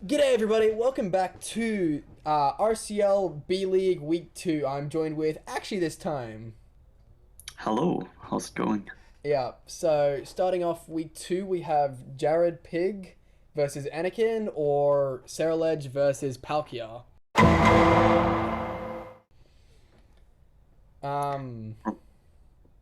G'day everybody, welcome back to RCL B League Week 2. I'm joined with Actually this time. Hello, how's it going? Yeah, so starting off Week 2 we have Jared Pig versus Anakin or Cereludge versus Palkia. Um,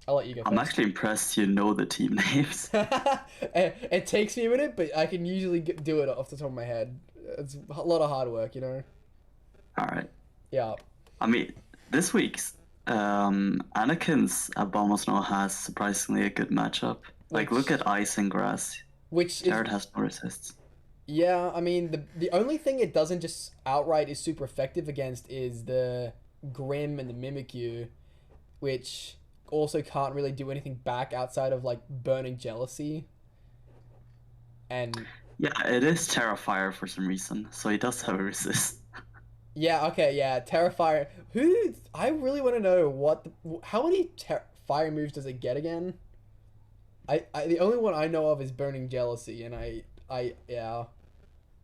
I'll let you go I'm first. actually impressed you know the team names. It takes me a minute, but I can usually do it off the top of my head. It's a lot of hard work, you know? Alright. Yeah. I mean, this week's Anakin's Abomasnow has surprisingly a good matchup. Like, look Which, at Ice and Grass. which is Jared has no resists. Yeah, I mean the only thing it doesn't just outright is super effective against is the Grim and the Mimikyu, which also can't really do anything back outside of like burning jealousy. And Yeah, it is Terrifier for some reason, so he does have a resist. yeah, okay, yeah, Terrifire. Who I really want to know how many fire moves does it get again? I the only one I know of is burning jealousy, and I yeah.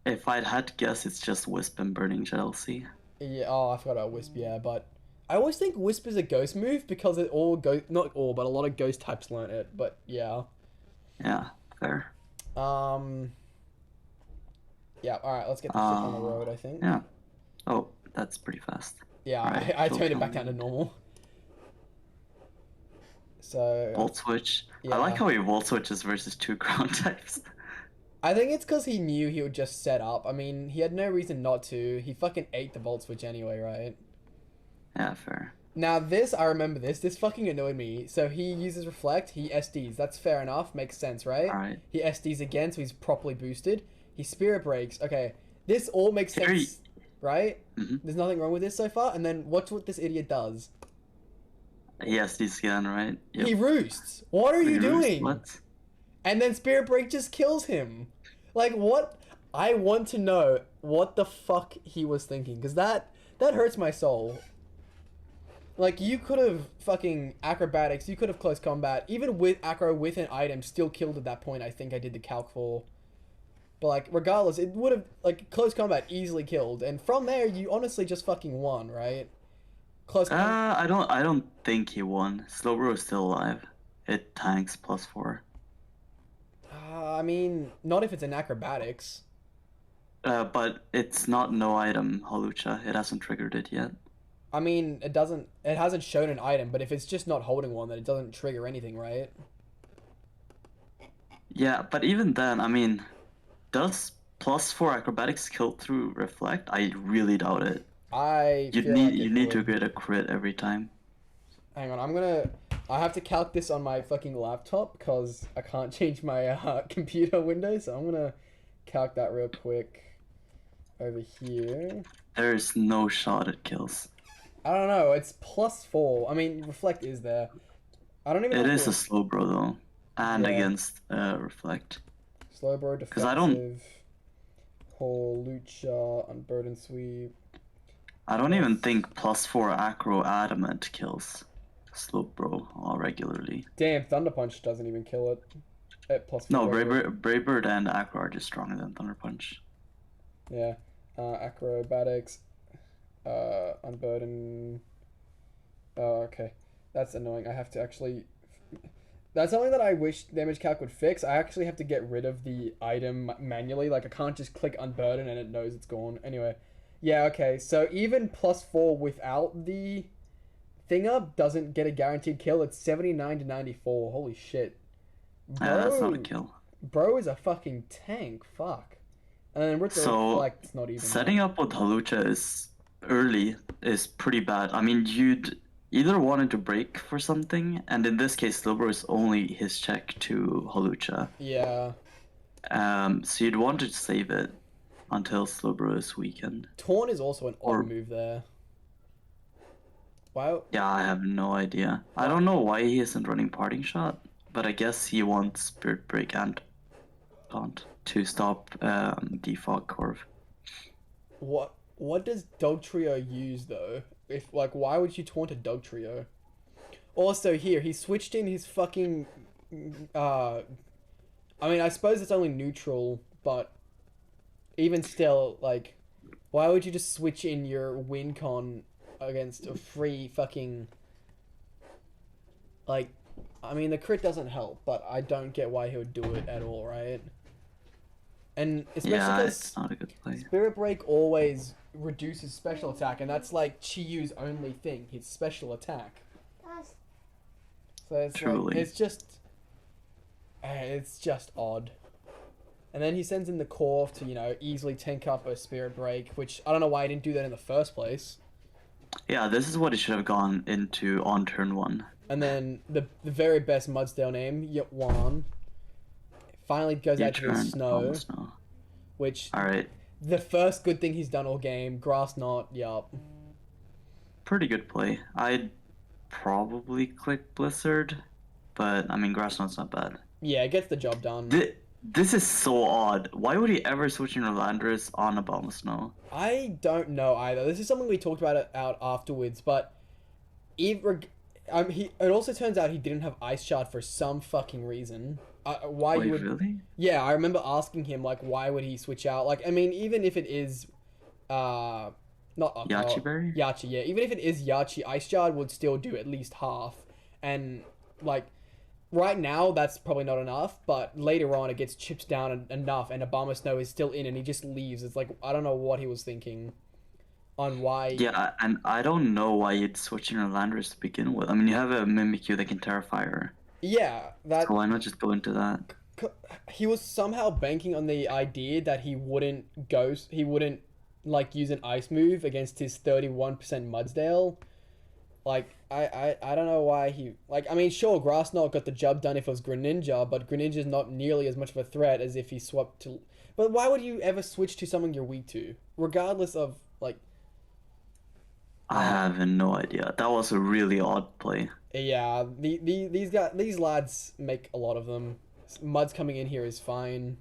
If I'd had to guess, it's just Wisp and Burning Jealousy. Yeah, oh, I forgot about Wisp, yeah, but I always think Wisp is a ghost move because it all go not all, but a lot of ghost types learn it, but yeah. Yeah, fair. Um yeah, alright, let's get the ship on the road, I think. Yeah. Oh, that's pretty fast. Yeah, Alright, I kill turned it back down to Chandelure. normal. So Volt Switch. I like yeah. how he Volt Switches versus two ground types. I think it's because he knew he would just set up. I mean, he had no reason not to. He fucking ate the Volt Switch anyway, right? Yeah, fair. Now this, I remember this. This fucking annoyed me. So he uses Reflect, he SDs. That's fair enough. Makes sense, right? Alright. He SDs again, so he's properly boosted. He Spirit Breaks. Okay, this all makes sense, right? There's nothing wrong with this so far. And then watch what this idiot does. Yes, these again, right? Yep. He roosts. What are you doing? What? And then Spirit Break just kills him. Like, what? I want to know what the fuck he was thinking. Because that hurts my soul. Like, you could have fucking acrobatics, you could have close combat, even with acro with an item, still killed at that point. I think I did the calc for. But, like, regardless, it would have, like, close combat easily killed. And from there, you honestly just fucking won, right? Close combat. I don't think he won. Slowbro is still alive. It tanks +4. I mean, not if it's in acrobatics. But it's not no item, Hawlucha. It hasn't triggered it yet. I mean, it hasn't shown an item, but if it's just not holding one, then it doesn't trigger anything, right? Yeah, but even then, I mean, does +4 acrobatics kill through reflect? I really doubt it. I You feel need like you it need to would. get a crit every time. Hang on, I have to calc this on my fucking laptop because I can't change my computer window, so I'm gonna calc that real quick over here. There's no shot it kills. I don't know, it's +4. I mean, Reflect is there. I don't even know It if is a it... Slowbro though, and Yeah. against reflect. Slowbro, Because I don't defensive, Hawlucha, Unburden Sweep. I don't even think +4 acro adamant kills Slowbro regularly. Damn, Thunder Punch doesn't even kill it at +4. No, Braybird and acro are just stronger than Thunder Punch. Yeah. Acrobatics, Unburden. Oh, okay. That's annoying. I have to actually... That's something that I wish damage calc would fix. I actually have to get rid of the item manually. Like, I can't just click Unburden and it knows it's gone. Anyway. Yeah, okay. So even +4 without the thing up doesn't get a guaranteed kill. It's 79 to 94. Holy shit. Yeah, that's not a Bro, kill. bro is a fucking tank. Fuck. And then with the So, reflect, not even. setting up with Hawlucha is pretty bad. I mean, you'd either wanted to break for something, and in this case, Slowbro is only his check to Hawlucha. Yeah. So you'd want to save it until Slowbro is weakened. Taunt is also an Or- odd move there. Wow. Yeah, I have no idea. I don't know why he isn't running Parting Shot, but I guess he wants Spirit Break and Taunt to stop Defog Corv. What does Dog Trio use though? If like, why would you taunt a Dog Trio? Also, here he switched in his fucking. I mean, I suppose it's only neutral, but even still, like, why would you just switch in your win con against a free fucking, like, I mean, the crit doesn't help, but I don't get why he would do it at all, right? And especially Yeah, because it's not a good play. Spirit Break always reduces special attack, and that's like Chiyu's only thing, his special attack. So it's Truly. like, it's just odd. And then he sends in the Corv to, you know, easily tank up a Spirit Break, which I don't know why he didn't do that in the first place. Yeah, this is what he should have gone into on turn 1. And then the very best Mudsdale name, Yetwan, finally goes out to the snow, which Alright. the first good thing he's done all game. Grass Knot, yup. Pretty good play. I'd probably click Blizzard, but I mean, Grass Knot's not bad. Yeah, it gets the job done. This is so odd. Why would he ever switch in Rolandris on Abomasnow? I don't know either. This is something we talked about out afterwards, but it also turns out he didn't have Ice Shard for some fucking reason. Why Wait, you would? really? Yeah, I remember asking him like, why would he switch out? Like, I mean, even if it is, not Yachi Berry? Yachi, yeah. Even if it is Yachi, Ice Shard would still do at least half, and like. Right now, that's probably not enough, but later on, it gets chipped down enough, and Abomasnow is still in, and he just leaves. It's like, I don't know what he was thinking on why... Yeah, and I don't know why you'd switch in Rolandris to begin with. I mean, you have a Mimikyu that can Terrafire. Yeah, that... So why not just go into that? He was somehow banking on the idea that he wouldn't, like, use an Ice move against his 31% Mudsdale. Like, I don't know why he... Like, I mean, sure, Grass Knot got the job done if it was Greninja, but Greninja's not nearly as much of a threat as if he swapped to... But why would you ever switch to something you're weak to? Regardless of, like... I have no idea. That was a really odd play. Yeah, these lads make a lot of them. Mud's coming in here is fine.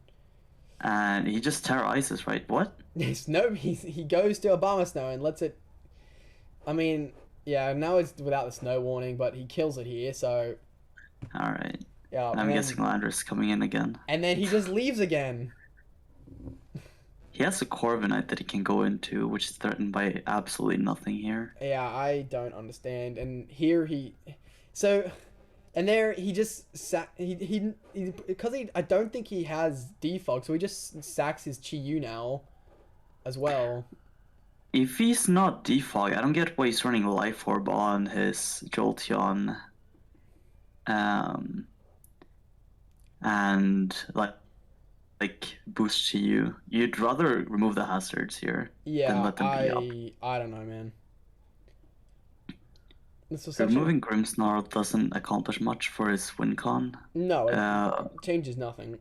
And he just Terra Ices, right? What? No, he goes to Abomasnow and lets it... I mean... Yeah, now it's without the snow warning, but he kills it here, so... Alright. Yeah, I'm guessing Landorus coming in again. And then he just leaves again. He has a Corviknight that he can go into, which is threatened by absolutely nothing here. Yeah, I don't understand. And here he... So... And there he just... Because I don't think he has Defog, so he just sacks his Chi-Yu now as well. If he's not Defog, I don't get why he's running Life Orb on his Jolteon. And like boost Chi-Yu. You'd rather remove the hazards here than let them be up. I don't know, man. Removing Grimmsnarl doesn't accomplish much for his win con. No, it changes nothing.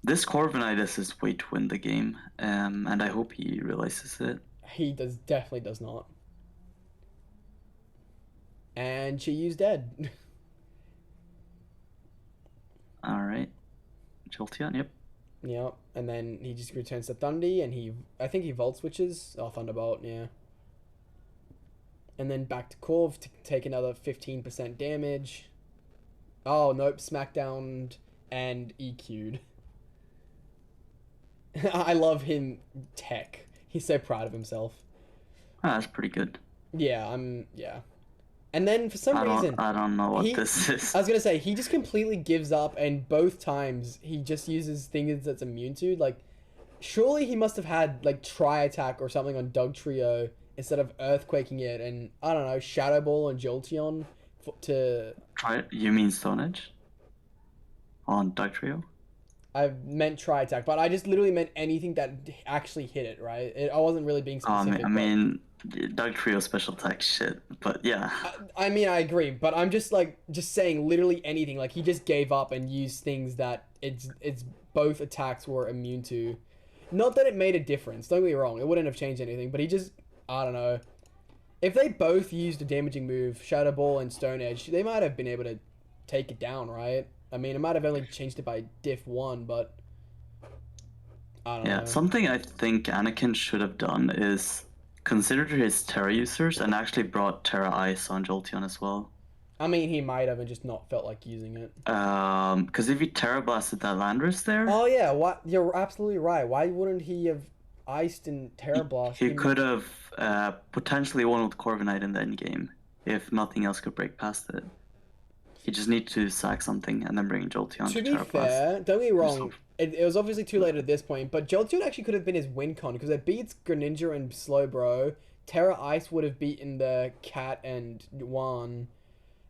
This Corviknight is his way to win the game, and I hope he realizes it. He definitely does not. And Chi-Yu's dead. Alright. Jolteon, yep. Yep, and then he just returns to Thundy, and I think he Volt Switches. Oh, Thunderbolt, yeah. And then back to Corv to take another 15% damage. Oh, nope, Smackdowned and EQ'd. I love him tech. He's so proud of himself. Oh, that's pretty good. Yeah, yeah. And then for some reason... I don't know what this is. I was going to say, he just completely gives up, and both times he just uses things that's immune to. Like, surely he must have had, like, Tri-Attack or something on Dugtrio instead of Earthquaking it, and, I don't know, Shadow Ball and Jolteon to... You mean Stone Edge? On Dugtrio? I meant Tri-Attack, but I just literally meant anything that actually hit it, right? I wasn't really being specific. I mean, Dugtrio special attack shit, but yeah. I mean, I agree, but I'm just saying literally anything. Like, he just gave up and used things that it's both attacks were immune to. Not that it made a difference, don't get me wrong, it wouldn't have changed anything, but he just, I don't know. If they both used a damaging move, Shadow Ball and Stone Edge, they might have been able to take it down, right? I mean, it might have only changed it by diff 1, but I don't know. Yeah, something I think Anakin should have done is considered his Terra users and actually brought Terra Ice on Jolteon as well. I mean, he might have and just not felt like using it. Because if he Terra Blasted that Landorus there, Oh yeah, what? You're absolutely right. Why wouldn't he have iced and Terra Blast? he could have potentially won with Corviknight in the end game if nothing else could break past it. He just needs to sack something and then bring Jolteon To to be Terra Blast. fair, don't get me wrong. It was obviously too late at this point, but Jolteon actually could have been his win con because it beats Greninja and Slowbro. Terra Ice would have beaten the Cat and Juan.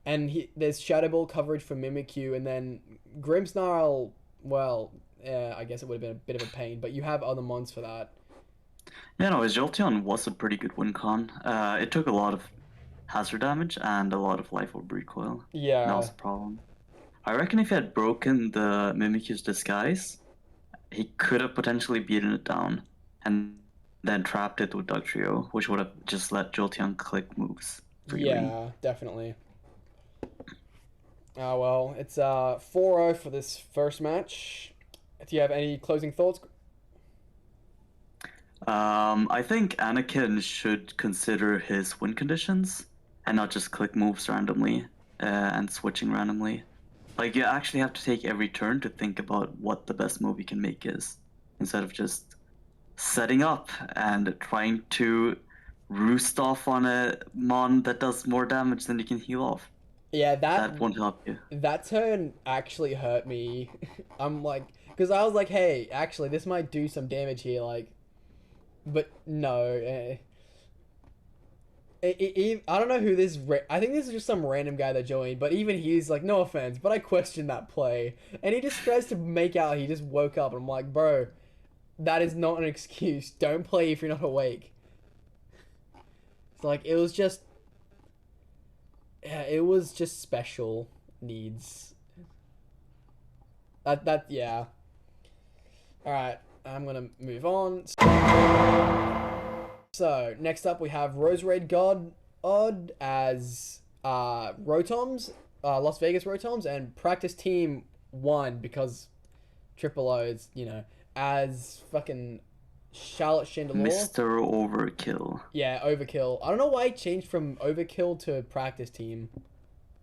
And there's Shadow Ball coverage for Mimikyu, and then Grimmsnarl, well, I guess it would have been a bit of a pain, but you have other mons for that. Yeah, no, his Jolteon was a pretty good win con. It took a lot of hazard damage and a lot of life orb recoil. Yeah. That was the problem. I reckon if he had broken the Mimikyu's disguise, he could have potentially beaten it down and then trapped it with Dugtrio, which would have just let Jolteon click moves freely. Yeah, definitely. Well, it's 4-0 for this first match. Do you have any closing thoughts? I think Anakin should consider his win conditions and not just click moves randomly and switching randomly. Like, you actually have to take every turn to think about what the best move you can make is, instead of just setting up and trying to roost off on a mon that does more damage than you can heal off. Yeah, That won't help you. That turn actually hurt me. I'm like, because I was like, hey, actually, this might do some damage here, like, but no. I don't know who this. I think this is just some random guy that joined, but even he's like, no offense, but I question that play, and he just tries to make out he just woke up, and I'm like, bro, that is not an excuse. Don't play if you're not awake. It's like it was just. Yeah, it was just special needs. Yeah. Alright, I'm gonna move on. So, next up we have Rose Red God Odd as Rotoms, Las Vegas Rotoms, and Practice Team 1, because Triple O is, as fucking Charlotte Chandelure. Mr. Overkill. Yeah, Overkill. I don't know why he changed from Overkill to Practice Team.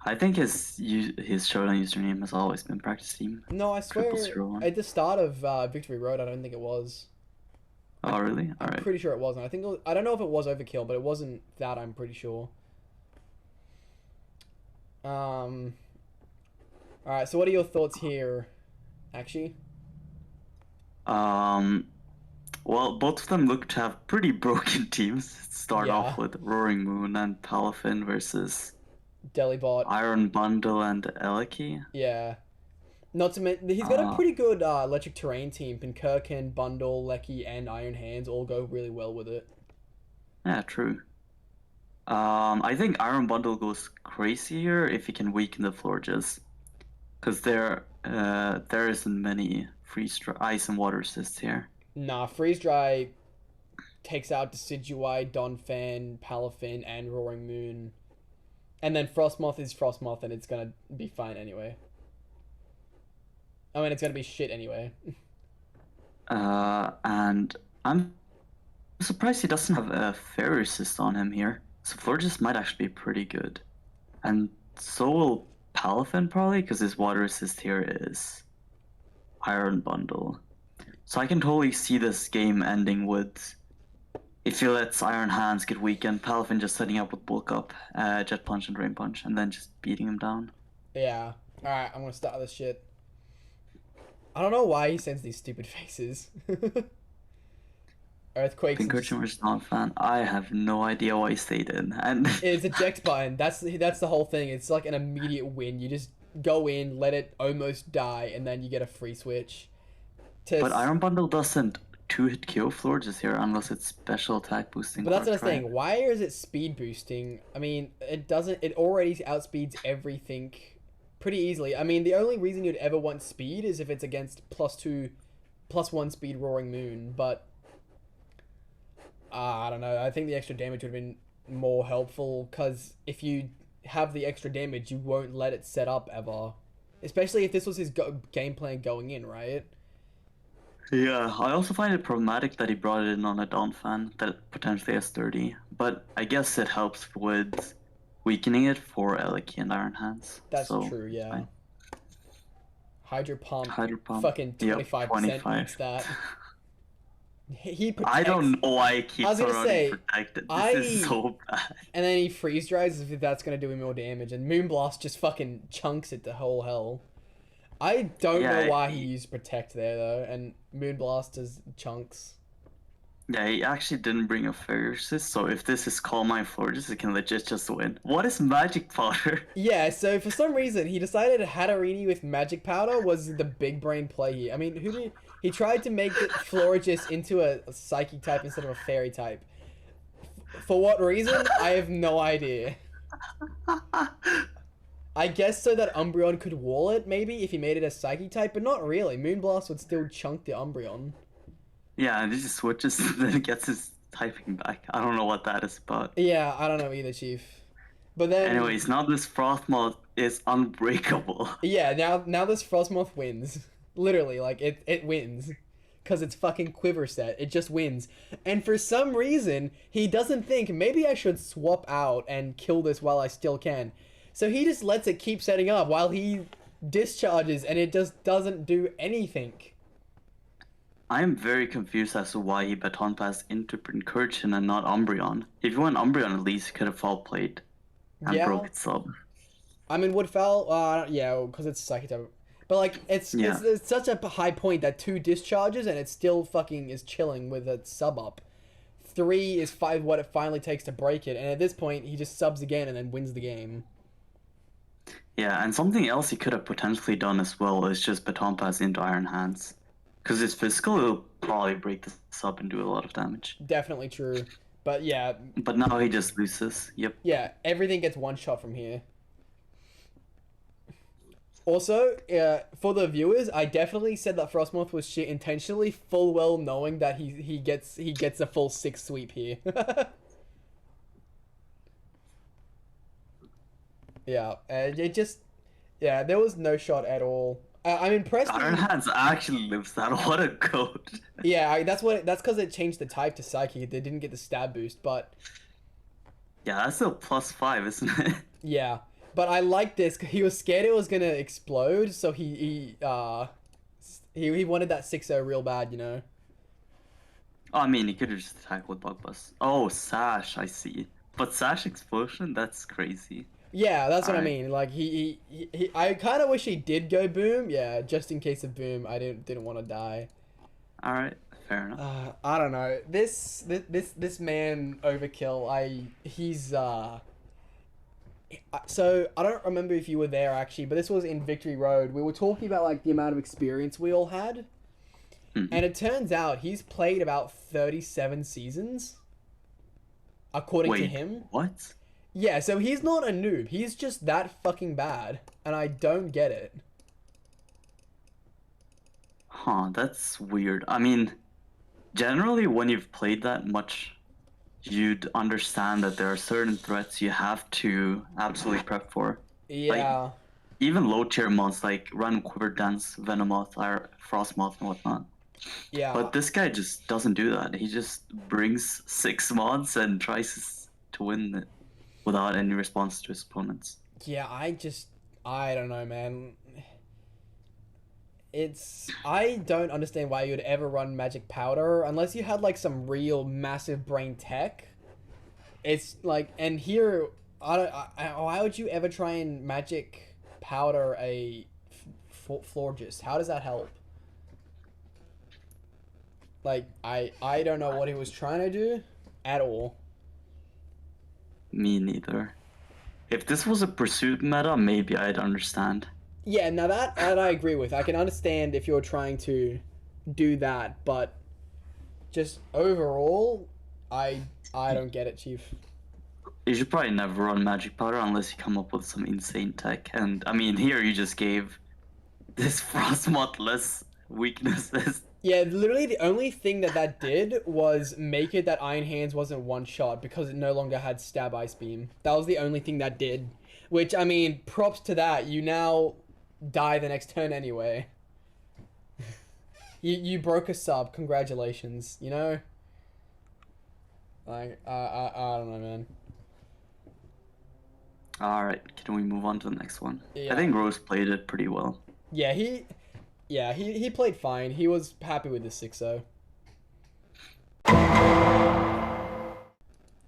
I think his showdown username has always been Practice Team. No, I swear, 001. at the start of Victory Road, I don't think it was. Oh, really? All I'm right. pretty sure it wasn't. I don't know if it was Overkill, but it wasn't that, I'm pretty sure. Alright, so what are your thoughts here, actually? Well, both of them look to have pretty broken teams. Start off with Roaring Moon and Palafin versus Delibot. Iron Bundle and Eleki. Yeah. Not to mention, he's got a pretty good electric terrain team. Pincurkin, Bundle, Lecky, and Iron Hands all go really well with it. Yeah, true. I think Iron Bundle goes crazier if he can weaken the Florges. Because there isn't many ice and water assists here. Nah, Freeze Dry takes out Decidueye, Donphan, Palafin, and Roaring Moon. And then Frostmoth is Frostmoth, and it's gonna be fine anyway. I mean, it's gonna be shit anyway. And I'm surprised he doesn't have a Fairy Assist on him here. So Florges might actually be pretty good. And so will Palafin probably, because his water assist here is Iron Bundle. So I can totally see this game ending with, if he lets Iron Hands get weakened, Palafin just setting up with Bulk Up, Jet Punch and Drain Punch, and then just beating him down. Yeah. Alright, I'm gonna start this shit. I don't know why he sends these stupid faces. Earthquakes. Pincurchin is not a fan. I have no idea why he stayed in. And it's eject button. That's the whole thing. It's like an immediate win. You just go in, let it almost die, and then you get a free switch. But Iron Bundle doesn't 2-hit KO Florges here unless it's special attack boosting. But that's what I'm saying. Why is it speed boosting? I mean, it doesn't. It already outspeeds everything pretty easily. I mean, the only reason you'd ever want speed is if it's against +2, +1 speed Roaring Moon. But I don't know. I think the extra damage would have been more helpful, because if you have the extra damage, you won't let it set up ever. Especially if this was his game plan going in, right? Yeah, I also find it problematic that he brought it in on a Donphan that potentially has 30. But I guess it helps with weakening it for Eliki and Iron Hands. That's So true, it's yeah. fine. Hydro Pump, Hydro Pump. fucking Yep, 25% eats that. He I protects. don't know why it I keeps was gonna running say, protected. This is so bad. and then he freeze dries if that's gonna do him more damage, and Moonblast just fucking chunks it to whole hell. I don't know why he used Protect there though, and Moonblast is chunks. Yeah, he actually didn't bring a Fairy Resist, so if this is Calm Mind Florges, it can legit just win. What is Magic Powder? Yeah, so for some reason he decided Hatterini with Magic Powder was the big brain play here. I mean, he tried to make the Florges into a Psychic type instead of a Fairy type. For what reason? I have no idea. I guess so that Umbreon could wall it, maybe, if he made it a Psychic type, but not really. Moonblast would still chunk the Umbreon. Yeah, and he just switches and then gets his typing back. I don't know what that is about. Yeah, I don't know either, Chief. But then... Anyways, now this Frostmoth is unbreakable. Yeah, now this Frostmoth wins. Literally, like, it wins. Because it's fucking Quiver set. It just wins. And for some reason, he doesn't think, maybe I should swap out and kill this while I still can. So he just lets it keep setting up while he discharges and it just doesn't do anything. I am very confused as to why he baton passed into Incursion and not Umbreon. If you went Umbreon, at least he could have foul played and broke its sub. I mean, would foul? Yeah, because it's Psychic type. But like, it's such a high point that 2 discharges and it still fucking is chilling with a sub up. 3 is what it finally takes to break it, and at this point he just subs again and then wins the game. Yeah, and something else he could have potentially done as well is just baton pass into Iron Hands. Because his physical will probably break this up and do a lot of damage. Definitely true. But yeah. But now he just loses. Yep. Yeah, everything gets one shot from here. Also, for the viewers, I definitely said that Frostmoth was shit intentionally, full well knowing that he gets a full 6 sweep here. Yeah, and it just... Yeah, there was no shot at all. I'm impressed. Iron Hands actually lives that. What a goat. Yeah, that's because it changed the type to Psychic. They didn't get the stab boost, but... Yeah, that's still +5, isn't it? Yeah, but I like this. He was scared it was gonna explode, so he wanted that 6-0 real bad, you know? Oh, I mean, he could have just attacked with Bug Buzz. Oh, Sash, I see. But Sash Explosion? That's crazy. Yeah, that's what I mean. Like, I kind of wish he did go Boom. Yeah, just in case of Boom, I didn't want to die. Alright, fair enough. I don't know. This man Overkill. So I don't remember if you were there actually, but this was in Victory Road. We were talking about like the amount of experience we all had, and it turns out he's played about 37 seasons, according to him. What? Yeah, so he's not a noob. He's just that fucking bad, and I don't get it. Huh, that's weird. I mean, generally when you've played that much, you'd understand that there are certain threats you have to absolutely prep for. Yeah. Like, even low tier mods like random Quiver Dance, Venomoth, or Frostmoth and whatnot. Yeah. But this guy just doesn't do that. He just brings 6 mods and tries to win it without any response to his opponents. Yeah, I don't know, man. I don't understand why you'd ever run Magic Powder unless you had like some real massive brain tech. It's like, and here, why would you ever try and Magic Powder a Florges? How does that help? Like, I don't know what he was trying to do at all. Me neither. If this was a pursuit meta, maybe I'd understand. Yeah, now that I agree with. I can understand if you're trying to do that, but just overall, I don't get it, Chief. You should probably never run Magic Powder unless you come up with some insane tech. And I mean, here you just gave this Frostmoth less weaknesses. Yeah, literally the only thing that did was make it that Iron Hands wasn't one shot because it no longer had Stab Ice Beam. That was the only thing that did. Which, I mean, props to that. You now die the next turn anyway. you broke a sub. Congratulations, you know? Like, I don't know, man. All right, can we move on to the next one? Yeah. I think Rose played it pretty well. Yeah, he played fine. He was happy with the 6-0.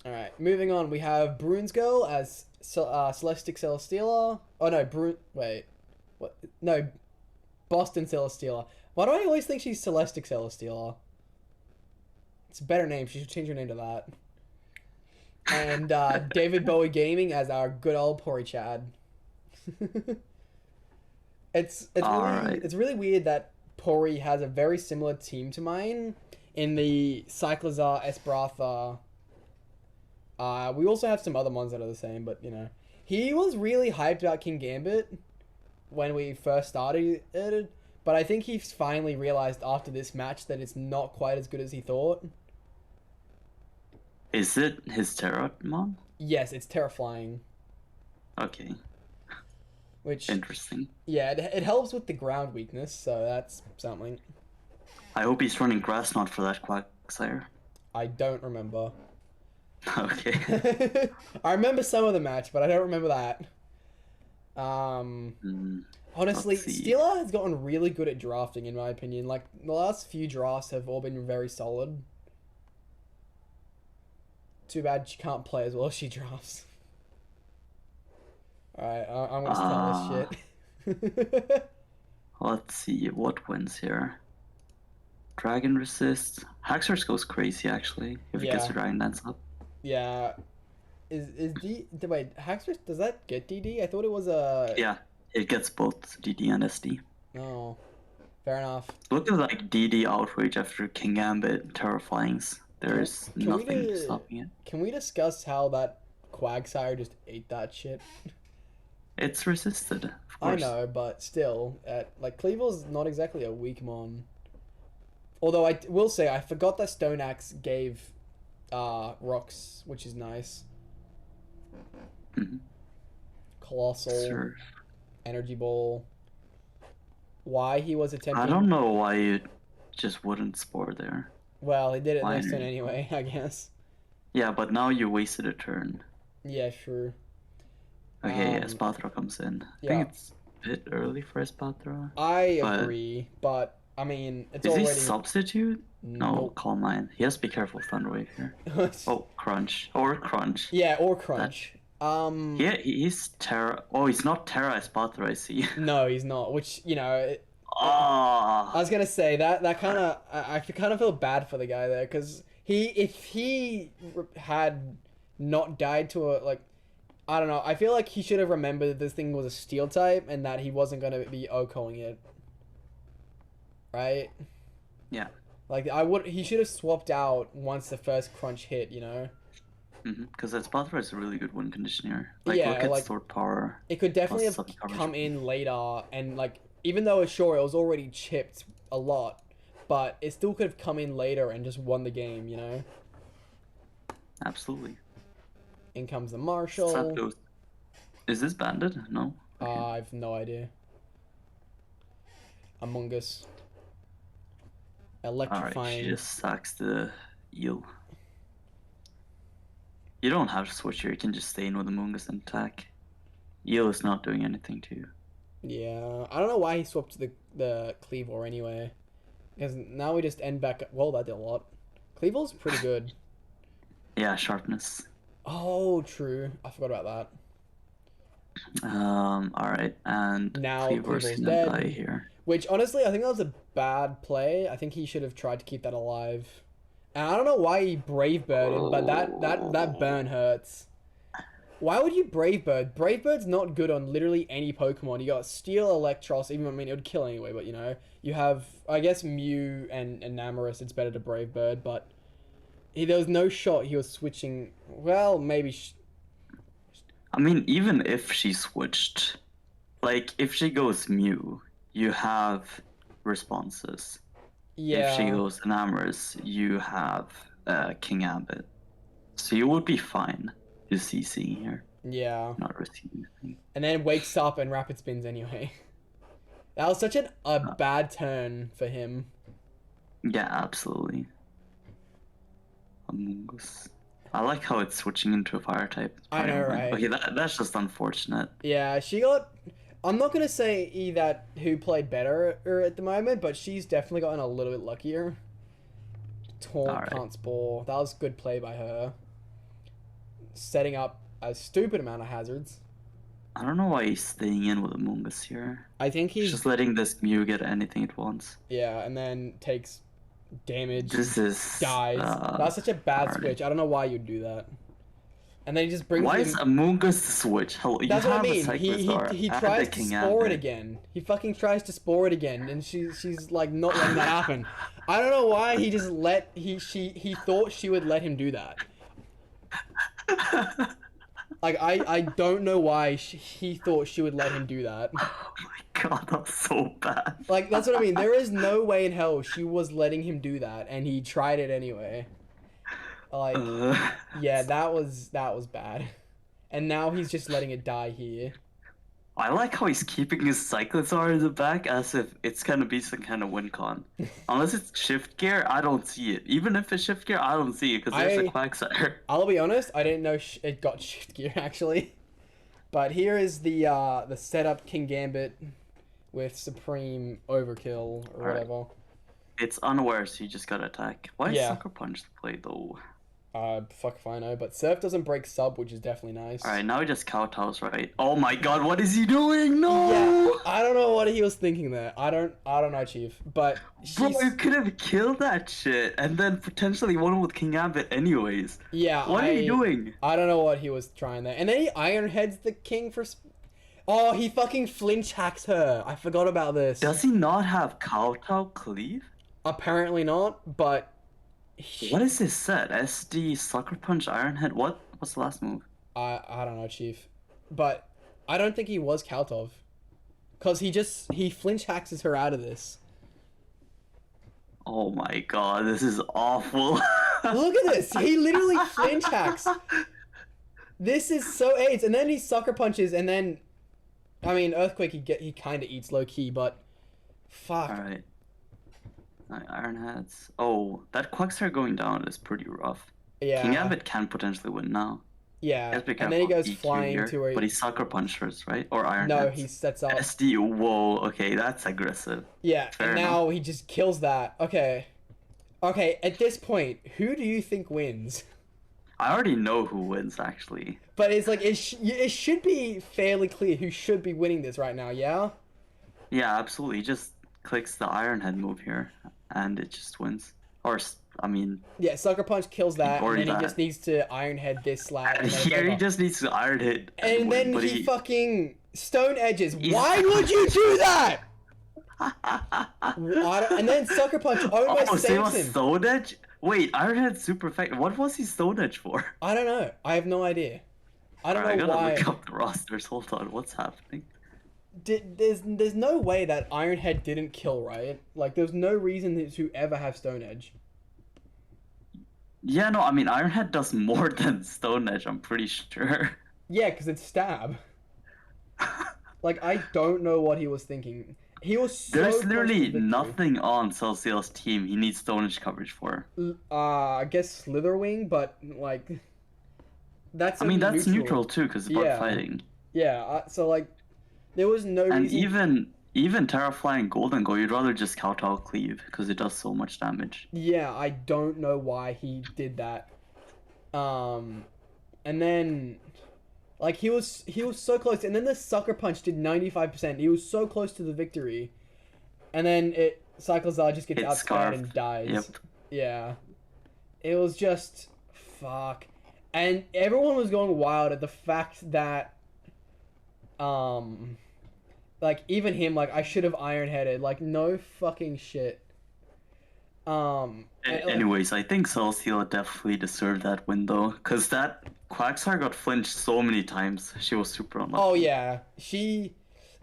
Alright, moving on. We have Bruins Girl as Celestic Celesteela. Oh no, wait. What? No, Boston Celesteela. Why do I always think she's Celestic Celesteela? It's a better name. She should change her name to that. And David Bowie Gaming as our good old Porychad. It's really weird that Pory has a very similar team to mine in the Cyclizar Esbratha. We also have some other ones that are the same, but you know, he was really hyped about King Gambit when we first started it, but I think he's finally realized after this match that it's not quite as good as he thought. Is it his Terra mon? Yes, it's Terrifying. Okay. Which interesting. Yeah, it helps with the ground weakness, so that's something. I hope he's running Grass Knot for that Quagsire. I don't remember. Okay. I remember some of the match, but I don't remember that. Honestly, Steela has gotten really good at drafting, in my opinion. Like, the last few drafts have all been very solid. Too bad she can't play as well as she drafts. Alright, I'm gonna start this shit. Let's see, what wins here? Dragon Resist. Haxorus goes crazy, actually, if it gets the Dragon Dance up. Yeah. Wait, Haxorus, does that get DD? I thought it was a... Yeah, it gets both DD and SD. Oh, fair enough. Look at, like, DD Outrage after King Gambit Terrifyings. There's nothing stopping it. Can we discuss how that Quagsire just ate that shit? It's resisted, of I course. know, but still, like, Cleavel's not exactly a weak mon. Although I will say, I forgot that Stone Axe gave rocks, which is nice. Mm-hmm. Colossal. Sure. Energy Ball. Why he was attempting... I don't know why you just wouldn't Spore there. Well, he did it next turn anyway, I guess. Yeah, but now you wasted a turn. Yeah, sure. Okay, Espatra comes in. I think it's a bit early for Espatra. I agree, but I mean, it's already... Is he substitute? No, Nope. Calm Mind. He has to be careful of Thunderwave here. Oh, Crunch. Or Crunch. Yeah, or Crunch. Yeah, he's Terra... Oh, he's not Terra Espatra, I see. No, he's not, which, you know... I was gonna say, that kind of... I kind of feel bad for the guy there, because if he had not died to a, like... I don't know, I feel like he should have remembered that this thing was a Steel type, and that he wasn't gonna be OHKOing it. Right? Yeah. Like, he should have swapped out once the first Crunch hit, you know? Because Espatra is a really good win conditioner. Like, Yeah, look at like, Sword Power. It could definitely have coverage. come in later, and, like, even though, sure, it was already chipped a lot, but it still could have come in later and just won the game, you know? Absolutely. In comes the Marshall. Is this banded? No? Okay. I have no idea. Among Us. Electrifying. Alright, she just sacks the eel. You don't have to switch here, you can just stay in with Among Us and attack. Eel is not doing anything to you. Yeah, I don't know why he swapped the Cleavor anyway. Because now we just end back... Well, that did a lot. Cleavor's pretty good. Yeah, sharpness. Oh, true. I forgot about that. Alright, and now Cleavor's Cleavor's gonna dead. die here. Which, honestly, I think that was a bad play. I think he should have tried to keep that alive. And I don't know why he Brave Birded, but that burn hurts. Why would you Brave Bird? Brave Bird's not good on literally any Pokemon. You got Steel, Electros, even, I mean, it would kill anyway, but, you know. You have, I guess, Mew and Namorous, it's better to Brave Bird, but... there was no shot he was switching... Well, maybe... I mean, even if she switched... Like, if she goes Mew, you have responses. Yeah. If she goes Namorous, you have King Gambit. So you would be fine just CCing here. Yeah. Not receiving anything. And then wakes up and Rapid Spins anyway. That was such a bad turn for him. Yeah, absolutely. Among Us. I like how it's switching into a fire type. I know, right? Okay, that's just unfortunate. Yeah, she got... I'm not going to say that who played better at the moment, but she's definitely gotten a little bit luckier. Taunt, can't spore. That was good play by her. Setting up a stupid amount of hazards. I don't know why he's staying in with Amoonguss here. I think he's just letting this Mew get anything it wants. Yeah, and then takes damage. This is... dies. That's such a bad switch. I don't know why you'd do that. And then he just brings Why is Amoonguss switch? Hell, that's what I mean. He tries to spore it again. He fucking tries to spore it again, and she's like not letting that happen. I don't know why he just he thought she would let him do that. Like I don't know why he thought she would let him do that. Oh my god, that's so bad. Like that's what I mean. There is no way in hell she was letting him do that, and he tried it anyway. Like, yeah, that was bad. And now he's just letting it die here. I like how he's keeping his Cyclosaur in the back as if it's gonna be some kind of win con. Unless it's shift gear, I don't see it. Even if it's shift gear, I don't see it because there's a Quagsire. I'll be honest, I didn't know it got shift gear actually. But here is the setup King Gambit with Supreme Overkill or whatever. Right. It's unaware, so you just gotta attack. Why is Sucker Punch the play though? Fuck if I know, but Surf doesn't break sub, which is definitely nice. Alright, now he just kowtows, right? Oh my god, what is he doing? No! Yeah, I don't know what he was thinking there. I don't know, Chief, but bro, you could have killed that shit, and then potentially won with King Gambit anyways. Yeah, what are you doing? I don't know what he was trying there. And then he Iron Heads the King for... Oh, he fucking flinch hacks her. I forgot about this. Does he not have kowtow cleave? Apparently not, but... What is this set? SD, Sucker Punch, Iron Head? What's the last move? I don't know, Chief. But I don't think he was Kaltov. Because he flinch hacks her out of this. Oh my god, this is awful. Look at this! He literally flinch hacks. This is so AIDS. And then he Sucker Punches, and then... I mean, Earthquake he kind of eats low-key, but... Fuck. Alright. Iron Heads. Oh, that Quagsire going down is pretty rough. Yeah. King Gambit can potentially win now. Yeah. And then he goes flying here, to a... But he Sucker Punches, right? Or Iron Heads. No, he sets up... SD, whoa, okay, that's aggressive. Yeah, Fair and enough. now he just kills that. Okay. Okay, at this point, who do you think wins? I already know who wins, actually. But it's like, it should be fairly clear who should be winning this right now, yeah? Yeah, absolutely. He just clicks the Iron Head move here, and it just wins. Or, I mean... Yeah, Sucker Punch kills that, and then he just needs to Iron Head this slap. And here he just needs to Iron Head. And then he fucking Stone Edges. Why would you do that? And then Sucker Punch almost saves him. Stone Edge? Wait, Iron Head's super effective. What was he Stone Edge for? I don't know. I have no idea. I don't know why. I gotta look up the rosters. Hold on, what's happening? There's no way that Iron Head didn't kill, right? Like, there's no reason to ever have Stone Edge. Yeah, no, I mean, Iron Head does more than Stone Edge, I'm pretty sure. Yeah, because it's stab. Like, I don't know what he was thinking. He was so There's literally nothing on Celesteela's team he needs Stone Edge coverage for. I guess Slitherwing, but, like... That's that's neutral too, because it's about fighting. Yeah, so, like... There was no and reason... even Terrafly and Golden Go, you'd rather just kowtow cleave because it does so much damage. Yeah, I don't know why he did that. And then, like, he was so close, and then the Sucker Punch did 95%. He was so close to the victory, and then Cyclozar just gets outscared and dies. Yep. Yeah, it was just fuck, and everyone was going wild at the fact that, like, even him, like, I should have Iron-Headed. Like, no fucking shit. Anyways, I think Celesteela definitely deserved that win, though. Because that Quagsire got flinched so many times. She was super unlucky. Oh, yeah.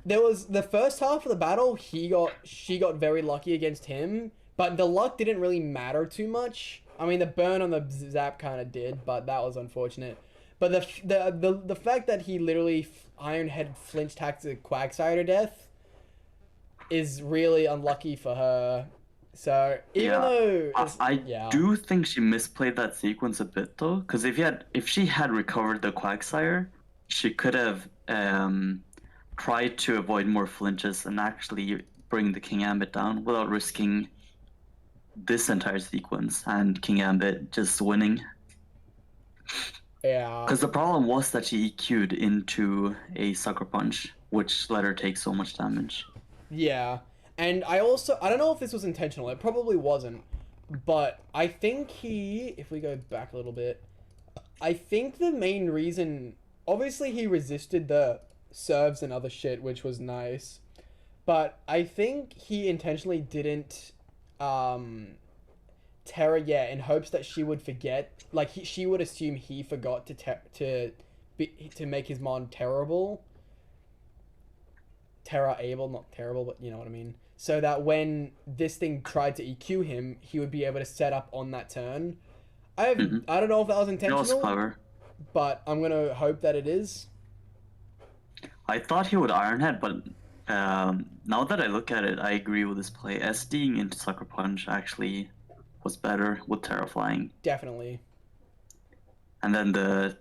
There was... The first half of the battle, she got very lucky against him. But the luck didn't really matter too much. I mean, the burn on the zap kind of did, but that was unfortunate. But the fact that he literally Iron-Head flinched hacked the Quagsire to death is really unlucky for her. So even Yeah. though I yeah. do think she misplayed that sequence a bit though, because if she had recovered the Quagsire, she could have tried to avoid more flinches and actually bring the King Ambit down without risking this entire sequence and King Ambit just winning. Yeah. Because the problem was that she EQ'd into a Sucker Punch, which let her take so much damage. Yeah. And I don't know if this was intentional. It probably wasn't. But I think if we go back a little bit, I think the main reason, obviously he resisted the serves and other shit, which was nice. But I think he intentionally didn't Terra in hopes that she would forget. Like she would assume he forgot to make his mon terrible. Terra-able, not terrible, but you know what I mean. So that when this thing tried to EQ him, he would be able to set up on that turn. I don't know if that was intentional. That was clever. But I'm gonna hope that it is. I thought he would Iron Head, but now that I look at it, I agree with this play. SDing into Sucker Punch actually was better with Terraflying. Definitely. And then the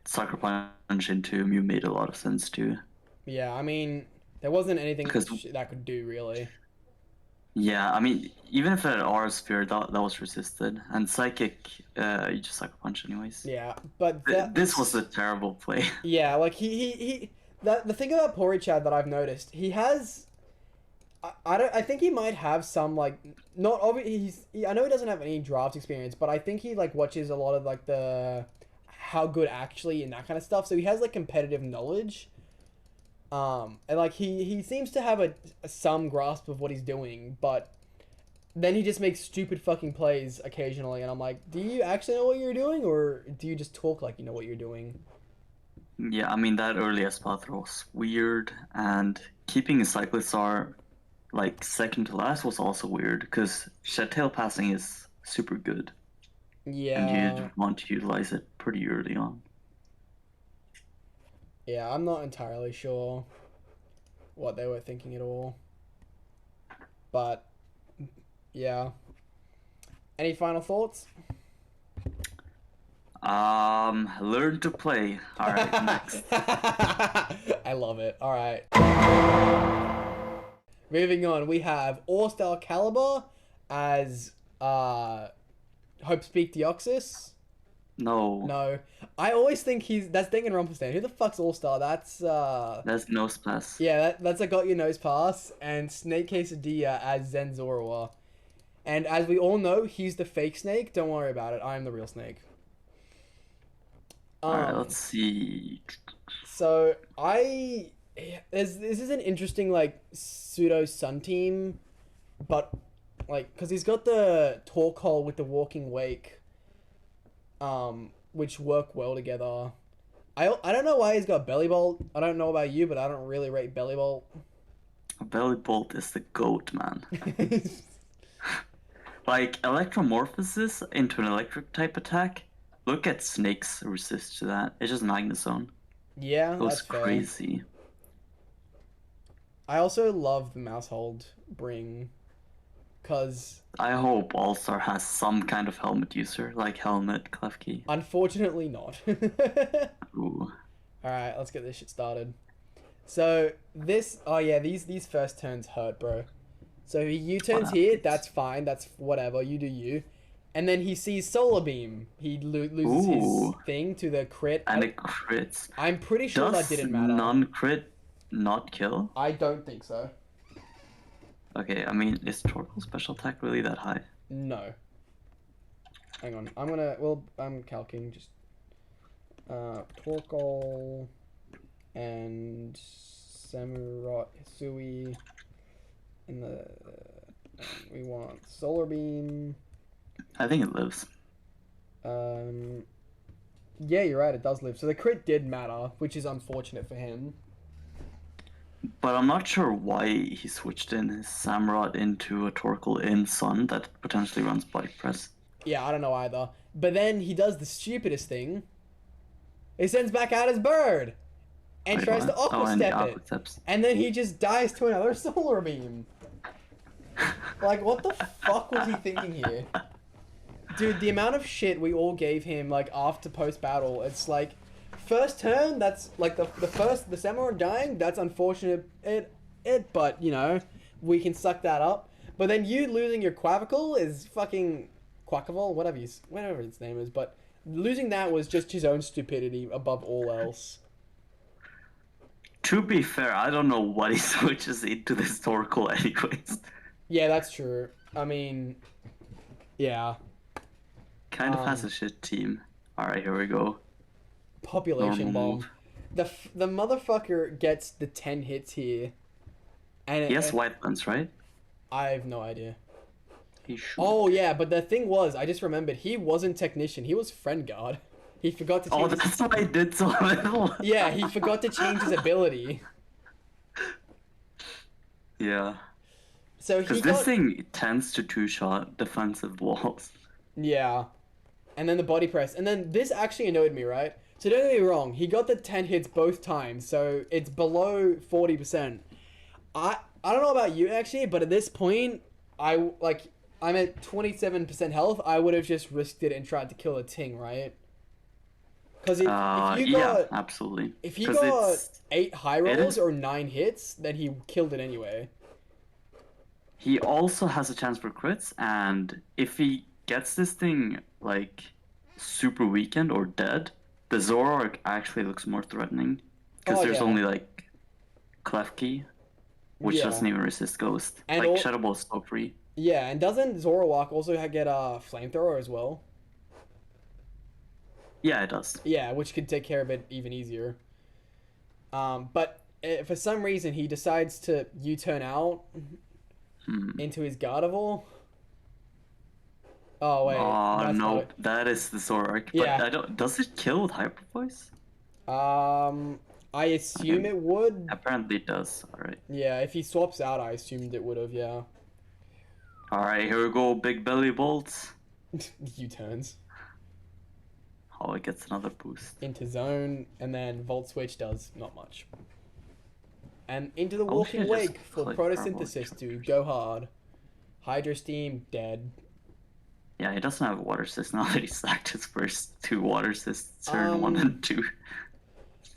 Sucker Punch into Mew made a lot of sense too. Yeah, I mean, there wasn't anything that could do really. Yeah, I mean, even if it had Aura Sphere, that was resisted. And Psychic, you just Sucker Punch anyways. Yeah, but this was a terrible play. Yeah, like the thing about Porychad that I've noticed, he has. I think he might have some like not obvious. I know he doesn't have any draft experience, but I think he like watches a lot of like the how good actually and that kind of stuff. So he has like competitive knowledge. And like he seems to have some grasp of what he's doing, but then he just makes stupid fucking plays occasionally, and I'm like, do you actually know what you're doing, or do you just talk like you know what you're doing? Yeah, I mean that early S-Path was weird, and keeping a Cyclosaur like second to last was also weird because Shed Tail passing is super good. Yeah. And you'd want to utilize it pretty early on. Yeah, I'm not entirely sure what they were thinking at all. But, yeah. Any final thoughts? Learn to play. Alright, next. I love it. Alright. Moving on, we have All-Star Caliber as, Hopespeak Deoxys. No. I always think that's Danganronpa. Who the fuck's All-Star? That's Nosepass. Yeah, that's I Got Your Nosepass, and Snake Quesadilla as Zorua. And as we all know, he's the fake snake. Don't worry about it. I'm the real snake. Alright, let's see. So, this is an interesting, like, pseudo-sun team, but, like, because he's got the Torque Hole with the Walking Wake, which work well together. I don't know why he's got Belly Bolt. I don't know about you, but I don't really rate Belly Bolt. Belly Bolt is the GOAT, man. Like, Electromorphosis into an electric type attack. Look at Snake's resist to that. It's just Magnezone. Yeah, that's crazy. I also love the Mousehold bring, cause I hope All-Star has some kind of helmet user, like Helmet, Klefki. Unfortunately not. Ooh. Alright, let's get this shit started. So, these first turns hurt, bro. So he U-turns here, that's fine, that's whatever, you do you. And then he sees Solar Beam. He loses his thing to the crit. And it crits. I'm pretty sure that didn't matter. Does non-crit not kill? I don't think so. Okay, I mean, is Torkoal special attack really that high? No. Hang on, I'm calcing just... Torkoal and Samurai Sui in the... we want Solar Beam... I think it lives. Yeah, you're right, it does live. So the crit did matter, which is unfortunate for him. But I'm not sure why he switched in his Samurott into a Torkoal in Sun that potentially runs Bike Press. Yeah, I don't know either. But then he does the stupidest thing. He sends back out his bird! And tries to Aqua Step it. And then he just dies to another Solar Beam. Like, what the fuck was he thinking here? Dude, the amount of shit we all gave him, like, after post-battle, it's like, first turn, that's, like, the Samurai dying, that's unfortunate, but, you know, we can suck that up. But then you losing your Clavicle is fucking Quackable, whatever its name is, but losing that was just his own stupidity above all else. To be fair, I don't know what he switches into the historical anyways. Yeah, that's true. I mean, yeah. Kind of has a shit team. Alright, here we go. Population bomb. The motherfucker gets the 10 hits here. And he has white lens, right? I have no idea. He should. Oh yeah, but the thing was, I just remembered, he wasn't Technician, he was Friend Guard. He forgot to change Oh, that's why I did so little. Yeah, he forgot to change his ability. Yeah. So because this thing tends to two-shot defensive walls. Yeah. And then the body press. And then this actually annoyed me, right? So don't get me wrong, he got the 10 hits both times, so it's below 40%. I don't know about you actually, but at this point, I'm at 27% health, I would have just risked it and tried to kill a Ting, right? Because if you got... Yeah, absolutely. If he got 8 high rolls or 9 hits, then he killed it anyway. He also has a chance for crits, and if he gets this thing, like, super weakened or dead, the Zorua actually looks more threatening. Because there's only, like, Klefki, which doesn't even resist Ghost. And like, Shadow Ball is so free. Yeah, and doesn't Zorua also get a Flamethrower as well? Yeah, it does. Yeah, which could take care of it even easier. But for some reason, he decides to U-turn out into his Gardevoir. Oh, wait. Oh, no, that is the Zoroark. Yeah. But does it kill with Hyper Voice? I assume it would. Apparently it does, alright. Yeah, if he swaps out, I assumed it would have, yeah. Alright, here we go, Big Belly Bolts. U-turns. Oh, it gets another boost. Into zone, and then Volt Switch does not much. And into the Walking Wake for Photosynthesis to go hard. Hydro Steam, dead. Yeah, he doesn't have a Water Assist now that he stacked his first 2 Water Assists, turn 1 and 2.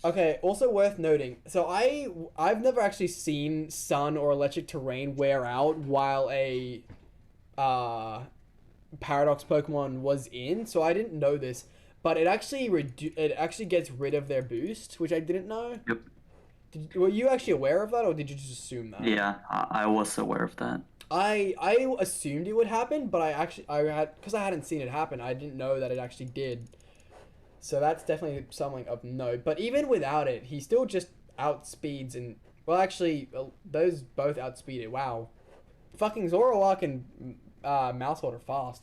Okay, also worth noting, so I've never actually seen Sun or Electric Terrain wear out while a Paradox Pokemon was in, so I didn't know this. But it actually gets rid of their boost, which I didn't know. Yep. Were you actually aware of that, or did you just assume that? Yeah, I was aware of that. I assumed it would happen, but because I hadn't seen it happen, I didn't know that it actually did. So that's definitely something of note. But even without it, he still just outspeeds and... Well, actually, those both outspeed it. Wow. Fucking Zoroark and Mousehold are fast.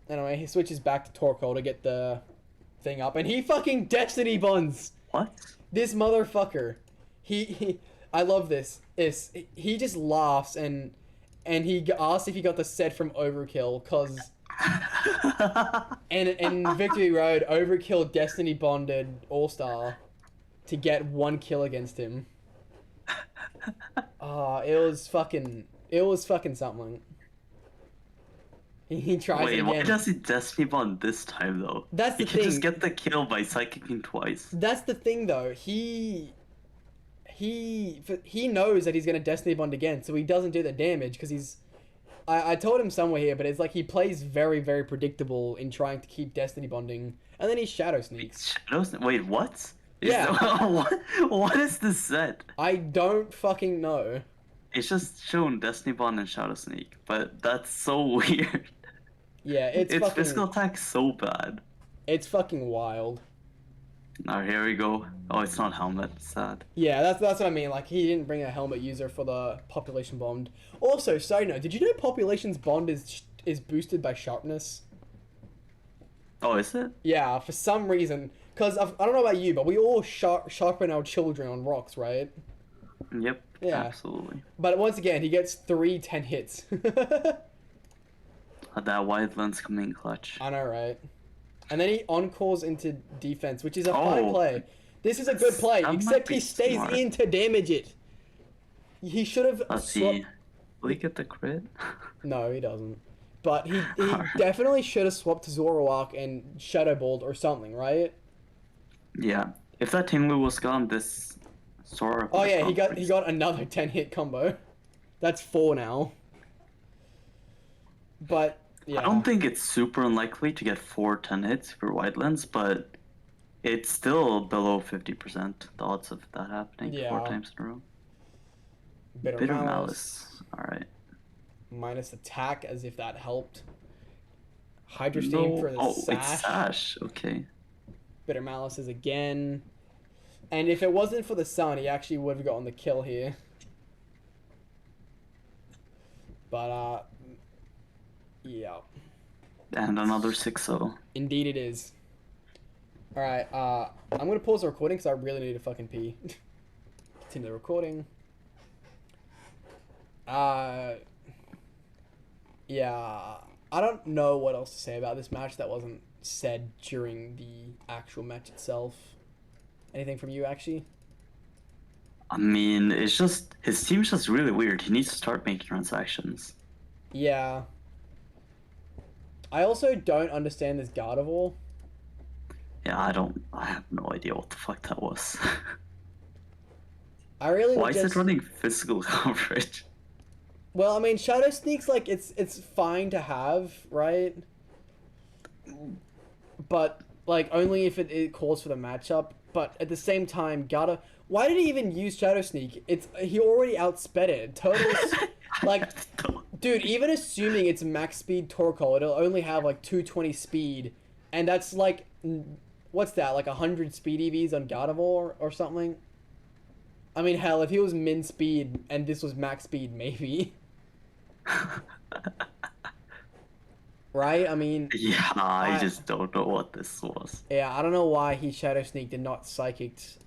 Anyway, he switches back to Torkoal to get the thing up, and he fucking Destiny Bonds! What? This motherfucker. I love this. He just laughs, and he asks if he got the set from Overkill, cause... and in Victory Road, Overkill Destiny Bonded All-Star to get 1 kill against him. It was fucking something. He tries Wait, again. why does he Destiny Bond this time, though? That's the thing. He thing. can just get the kill by Psychicking twice. That's the thing, though. He knows that he's going to Destiny Bond again, so he doesn't do the damage, because he's... I told him somewhere here, but it's like he plays very, very predictable in trying to keep Destiny Bonding, and then he Shadow Sneaks. Wait, what? Yeah. What is this set? I don't fucking know. It's just shown Destiny Bond and Shadow Sneak, but that's so weird. Yeah, it's fucking... physical attack so bad. It's fucking wild. Now here we go. Oh, it's not helmet. Sad. Yeah, that's what I mean. Like, he didn't bring a helmet user for the Population Bond. Also, side note, did you know Population's Bond is boosted by sharpness? Oh, is it? Yeah, for some reason. Because I don't know about you, but we all sharpen our children on rocks, right? Yep. Yeah. Absolutely. But once again, he gets 3 10 hits. That wide lens coming in clutch. I know, right? And then he encores into defense, which is a fine play. This is a good play, except he stays in to damage it. he should have Let's swapped. see. Will he get the crit? No, he doesn't. But he Alright. definitely should have swapped to Zorua and Shadow Balled or something, right? Yeah. If that Tinglu was gone, this Sora. Oh would've yeah, gone he got another 10-hit combo. That's 4 now. But yeah. I don't think it's super unlikely to get 4 10 hits for Wide Lens, but it's still below 50% the odds of that happening 4 Yeah. times in a row. Bitter Malice. Malice. Alright. Minus attack, as if that helped. Hydro Steam for the it's Sash. Sash. Okay. Bitter Malice is again. And if it wasn't for the Sun, he actually would have gotten the kill here. But, yeah. And another 6-0. Indeed it is. Alright, I'm gonna pause the recording because I really need to fucking pee. Continue the recording. Yeah, I don't know what else to say about this match that wasn't said during the actual match itself. Anything from you, actually? I mean, it's just his team's just really weird. He needs to start making transactions. Yeah. I also don't understand this Gardevoir. Yeah, I have no idea what the fuck that was. I really Why would is just... it running physical coverage? Well, I mean, Shadow Sneak's like it's fine to have, right? But like only if it calls for the matchup. But at the same time, why did he even use Shadow Sneak? He already outsped it. Turtles, like, dude, even assuming it's max speed Torkoal, it'll only have like 220 speed, and that's like, what's that? Like 100 speed EVs on Gardevoir or something. I mean, hell, if he was min speed and this was max speed, maybe. Right? I mean... Yeah, I just don't know what this was. Yeah, I don't know why he Shadow Sneaked and not Psychicked.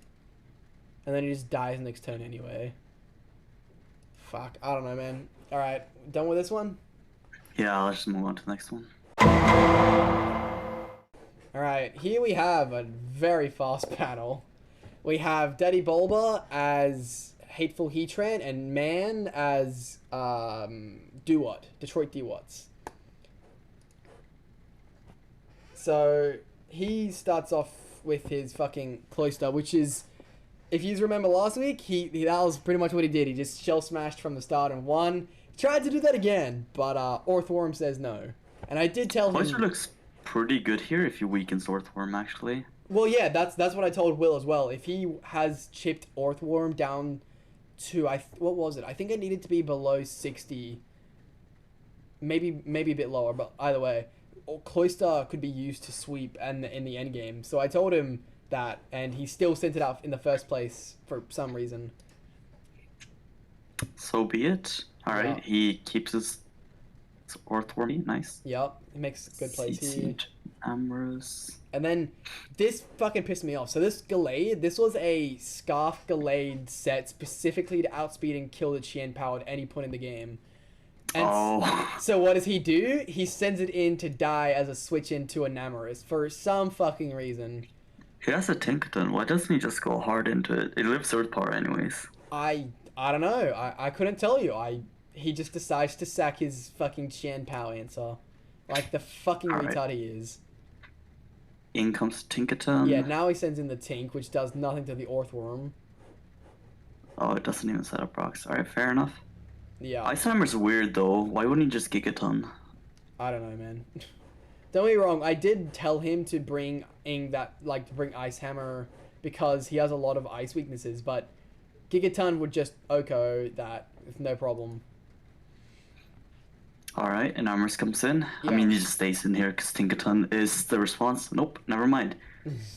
And then he just dies next turn anyway. Fuck, I don't know, man. Alright, done with this one? Yeah, let's just move on to the next one. Alright, here we have a very fast panel. We have Daddy Bulba as Hatefull Heatran and Man as Dewott, Detroit Dewotts. So he starts off with his fucking Cloyster, which is, if you remember last week, he that was pretty much what he did. He just shell smashed from the start and won. He tried to do that again, but Orthworm says no. And I did tell him. Cloyster looks pretty good here if you weaken Orthworm actually. Well, yeah, that's what I told Will as well. If he has chipped Orthworm down to what was it? I think it needed to be below 60. Maybe a bit lower, but either way, Cloyster could be used to sweep and in the end game. So I told him that, and he still sent it out in the first place for some reason. So be it. All right, Yeah. he keeps his Orthworm. Nice. Yep, he makes good plays here. Amorous. And then this fucking pissed me off. So this Gallade, this was a Scarf Gallade set specifically to outspeed and kill the Chien Power at any point in the game. And so what does he do? He sends it in to die as a switch into a Namorous for some fucking reason. He has a Tinkerton. Why doesn't he just go hard into it? It lives Earth Power anyways. I don't know. I couldn't tell you. He just decides to sack his fucking Chien Power answer. Like the fucking retard he is. In comes Tinkerton. Yeah, now he sends in the Tink, which does nothing to the Orthworm. Oh, it doesn't even set up rocks. Alright, fair enough. Yeah. Ice Hammer's weird though. Why wouldn't he just Gigaton? I don't know, man. Don't get me wrong, I did tell him to bring bring Ice Hammer because he has a lot of ice weaknesses, but Gigaton would just Oko that with no problem. Alright, and Armors comes in. Yeah. I mean, he just stays in here because Tinkerton is the response. Nope, never mind.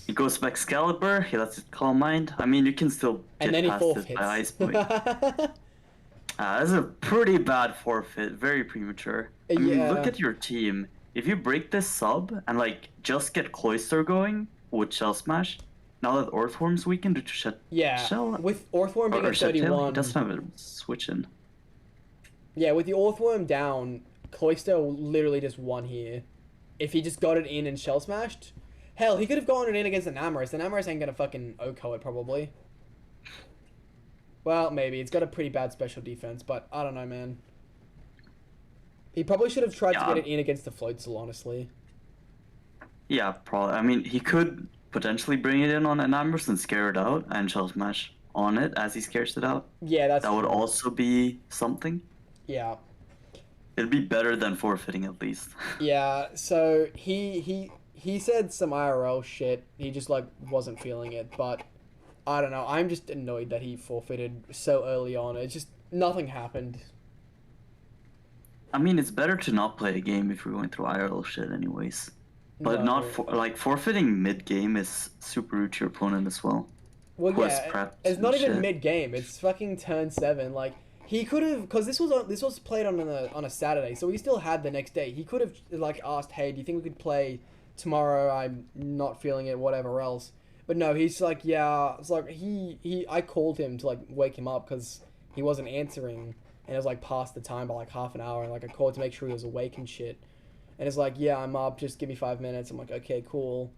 He goes back Excalibur, he lets it Calm Mind. I mean, you can still And get then he past it forfeits. by Ice Point. That's a pretty bad forfeit, very premature. I mean, Yeah. look at your team. If you break this sub and just get Cloyster going with Shell Smash, now that Orthworm's weakened to Shell, with Orthworm being or at Shell Tail, 31. he doesn't have a switch in. Yeah, with the Orthworm down, Cloyster literally just won here. If he just got it in and Shell Smashed, hell, he could have gotten it in against the Namorous. The Namorous ain't gonna fucking Oko it probably. Well, maybe. It's got a pretty bad special defense, but I don't know, man. He probably should have tried to Yeah, get it in against the Floatzel, honestly. yeah, probably. I mean, he could potentially bring it in on an Amberse and scare it out and Shell Smash on it as he scares it out. Yeah, that's That would true. also be something. Yeah. It'd be better than forfeiting at least. Yeah, so he said some IRL shit. He just like wasn't feeling it, but I don't know. I'm just annoyed that he forfeited so early on. It's just nothing happened. I mean, it's better to not play a game if you're going through IRL shit anyways. But not No. for like forfeiting mid game is super rude to your opponent as well. Well, Who has yeah, prepped it's not and even shit. mid game. It's fucking turn 7. Like he could have, because this was played on a Saturday, so he still had the next day. He could have like asked, "Hey, do you think we could play tomorrow? I'm not feeling it, whatever else." But no, he's like, "Yeah." It's like I called him to like wake him up because he wasn't answering, and it was like past the time by like half an hour, and like I called to make sure he was awake and shit. And it's like, "Yeah, I'm up. Just give me 5 minutes." I'm like, "Okay, cool."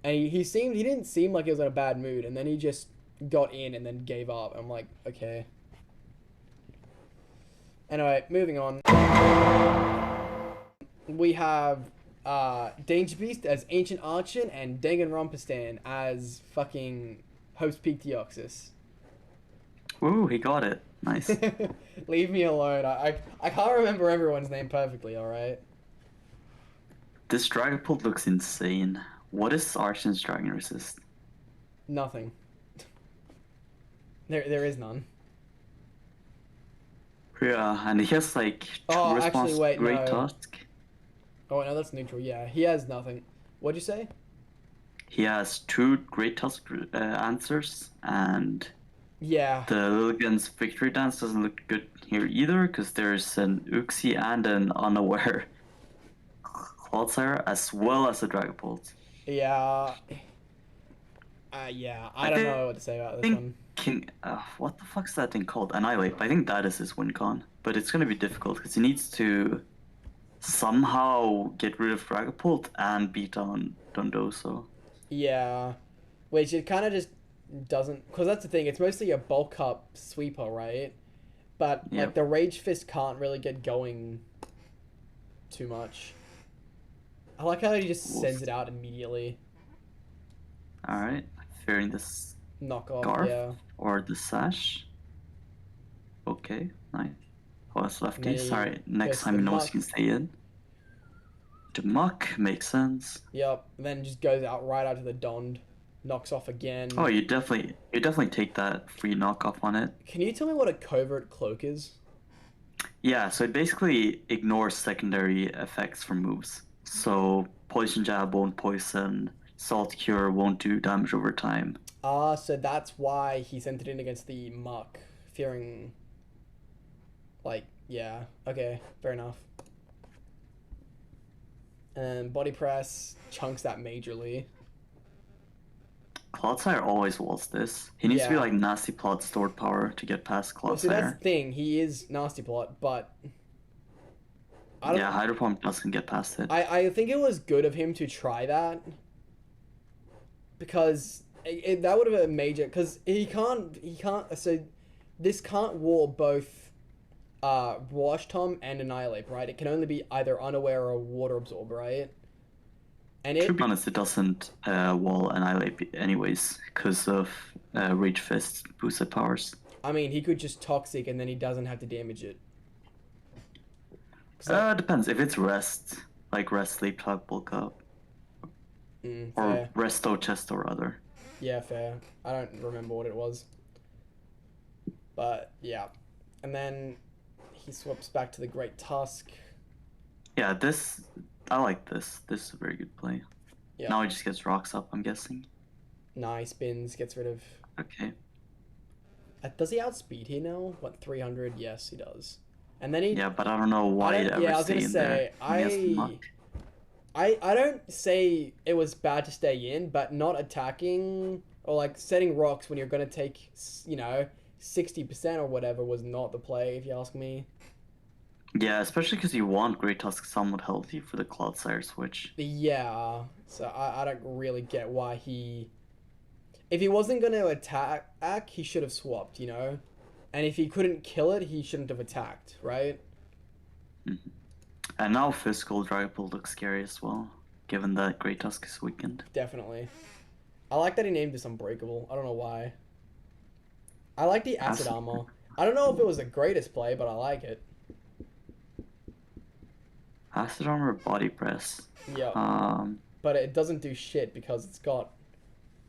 And he didn't seem like he was in a bad mood, and then he just got in and then gave up. I'm like, okay. Anyway, moving on. We have Danger Beast as Ancient Archen and Danganronpastan as fucking Hope's Peak Deoxys. Ooh, he got it. Nice. Leave me alone. I can't remember everyone's name perfectly, alright? This Dragapult looks insane. What is Archen's Dragon Resist? Nothing. There is none. Yeah, and he has like Oh, true response, actually, wait, Great no. Tusk. Oh, no, that's neutral. Yeah, he has nothing. What'd you say? He has two Great Tusk answers, and Yeah. the Lilligant's Victory Dance doesn't look good here either, because there's an Uxie and an unaware Clodsire, as well as a Dragapult. Yeah. Yeah, I don't know what to say about this one. What the fuck's that thing called? Annihilate. I think that is his win con, but it's gonna be difficult because he needs to somehow get rid of Dragapult and beat down Dondoso. Yeah. Which it kind of just doesn't... Because that's the thing, it's mostly a bulk up sweeper, right? But, like, Yep. the Rage Fist can't really get going too much. I like how he just sends it out immediately. Alright, fearing this Knock off, Scarf yeah. or the Sash. Okay, nice. Oh, it's lefty. And then he Sorry, next goes time to he knows Muck. he can stay in. The Muck makes sense. Yep. And then just goes out right out to the Dond. Knocks off again. Oh, you definitely take that free knockoff on it. Can you tell me what a Covert Cloak is? Yeah, so it basically ignores secondary effects from moves. So Poison Jab won't poison, Salt Cure won't do damage over time. Ah, so that's why he sent it in against the Muck, fearing... Like, yeah. Okay, fair enough. And Body Press chunks that majorly. Clodsire always was this. He needs to be Yeah. like Nasty Plot stored power to get past Well, see, that's Clodsire. the thing. He is Nasty Plot, but... I don't... Yeah, Hydro Pump doesn't get past it. I think it was good of him to try that. Because that would have been major... Because he can't... So, this can't war both Wash Tom and Annihilate, right? It can only be either Unaware or Water Absorb, right? And To it... be honest, it doesn't wall Annihilate anyways, because of Rage Fist boosted powers. I mean, he could just Toxic and then he doesn't have to damage it. So, Depends. If it's Rest, like Rest, Sleep, Talk, Bulk Up, or fair. Resto, Chesto, rather. Yeah, fair. I don't remember what it was. But, yeah. And then he swaps back to the Great Tusk. Yeah, I like this. This is a very good play. Yeah. Now he just gets rocks up, I'm guessing. Nice spins, gets rid of... Okay. Does he outspeed here now? What, 300? Yes, he does. And then he... Yeah, but I don't know why it ever I was stay gonna in say, there. He has the Muck. I don't say it was bad to stay in, but not attacking or like setting rocks when you're gonna take, 60% or whatever was not the play, if you ask me. Yeah, especially because you want Great Tusk somewhat healthy for the Clodsire switch. Yeah, so I don't really get why he... If he wasn't gonna attack, he should have swapped, And if he couldn't kill it, he shouldn't have attacked, right? Mm-hmm. And now Physical Dragapult looks scary as well, given that Great Tusk is weakened. Definitely. I like that he named this Unbreakable. I don't know why. I like the Acid Armor. I don't know if it was the greatest play, but I like it. Acid Armor Body Press. Yeah. But it doesn't do shit because it's got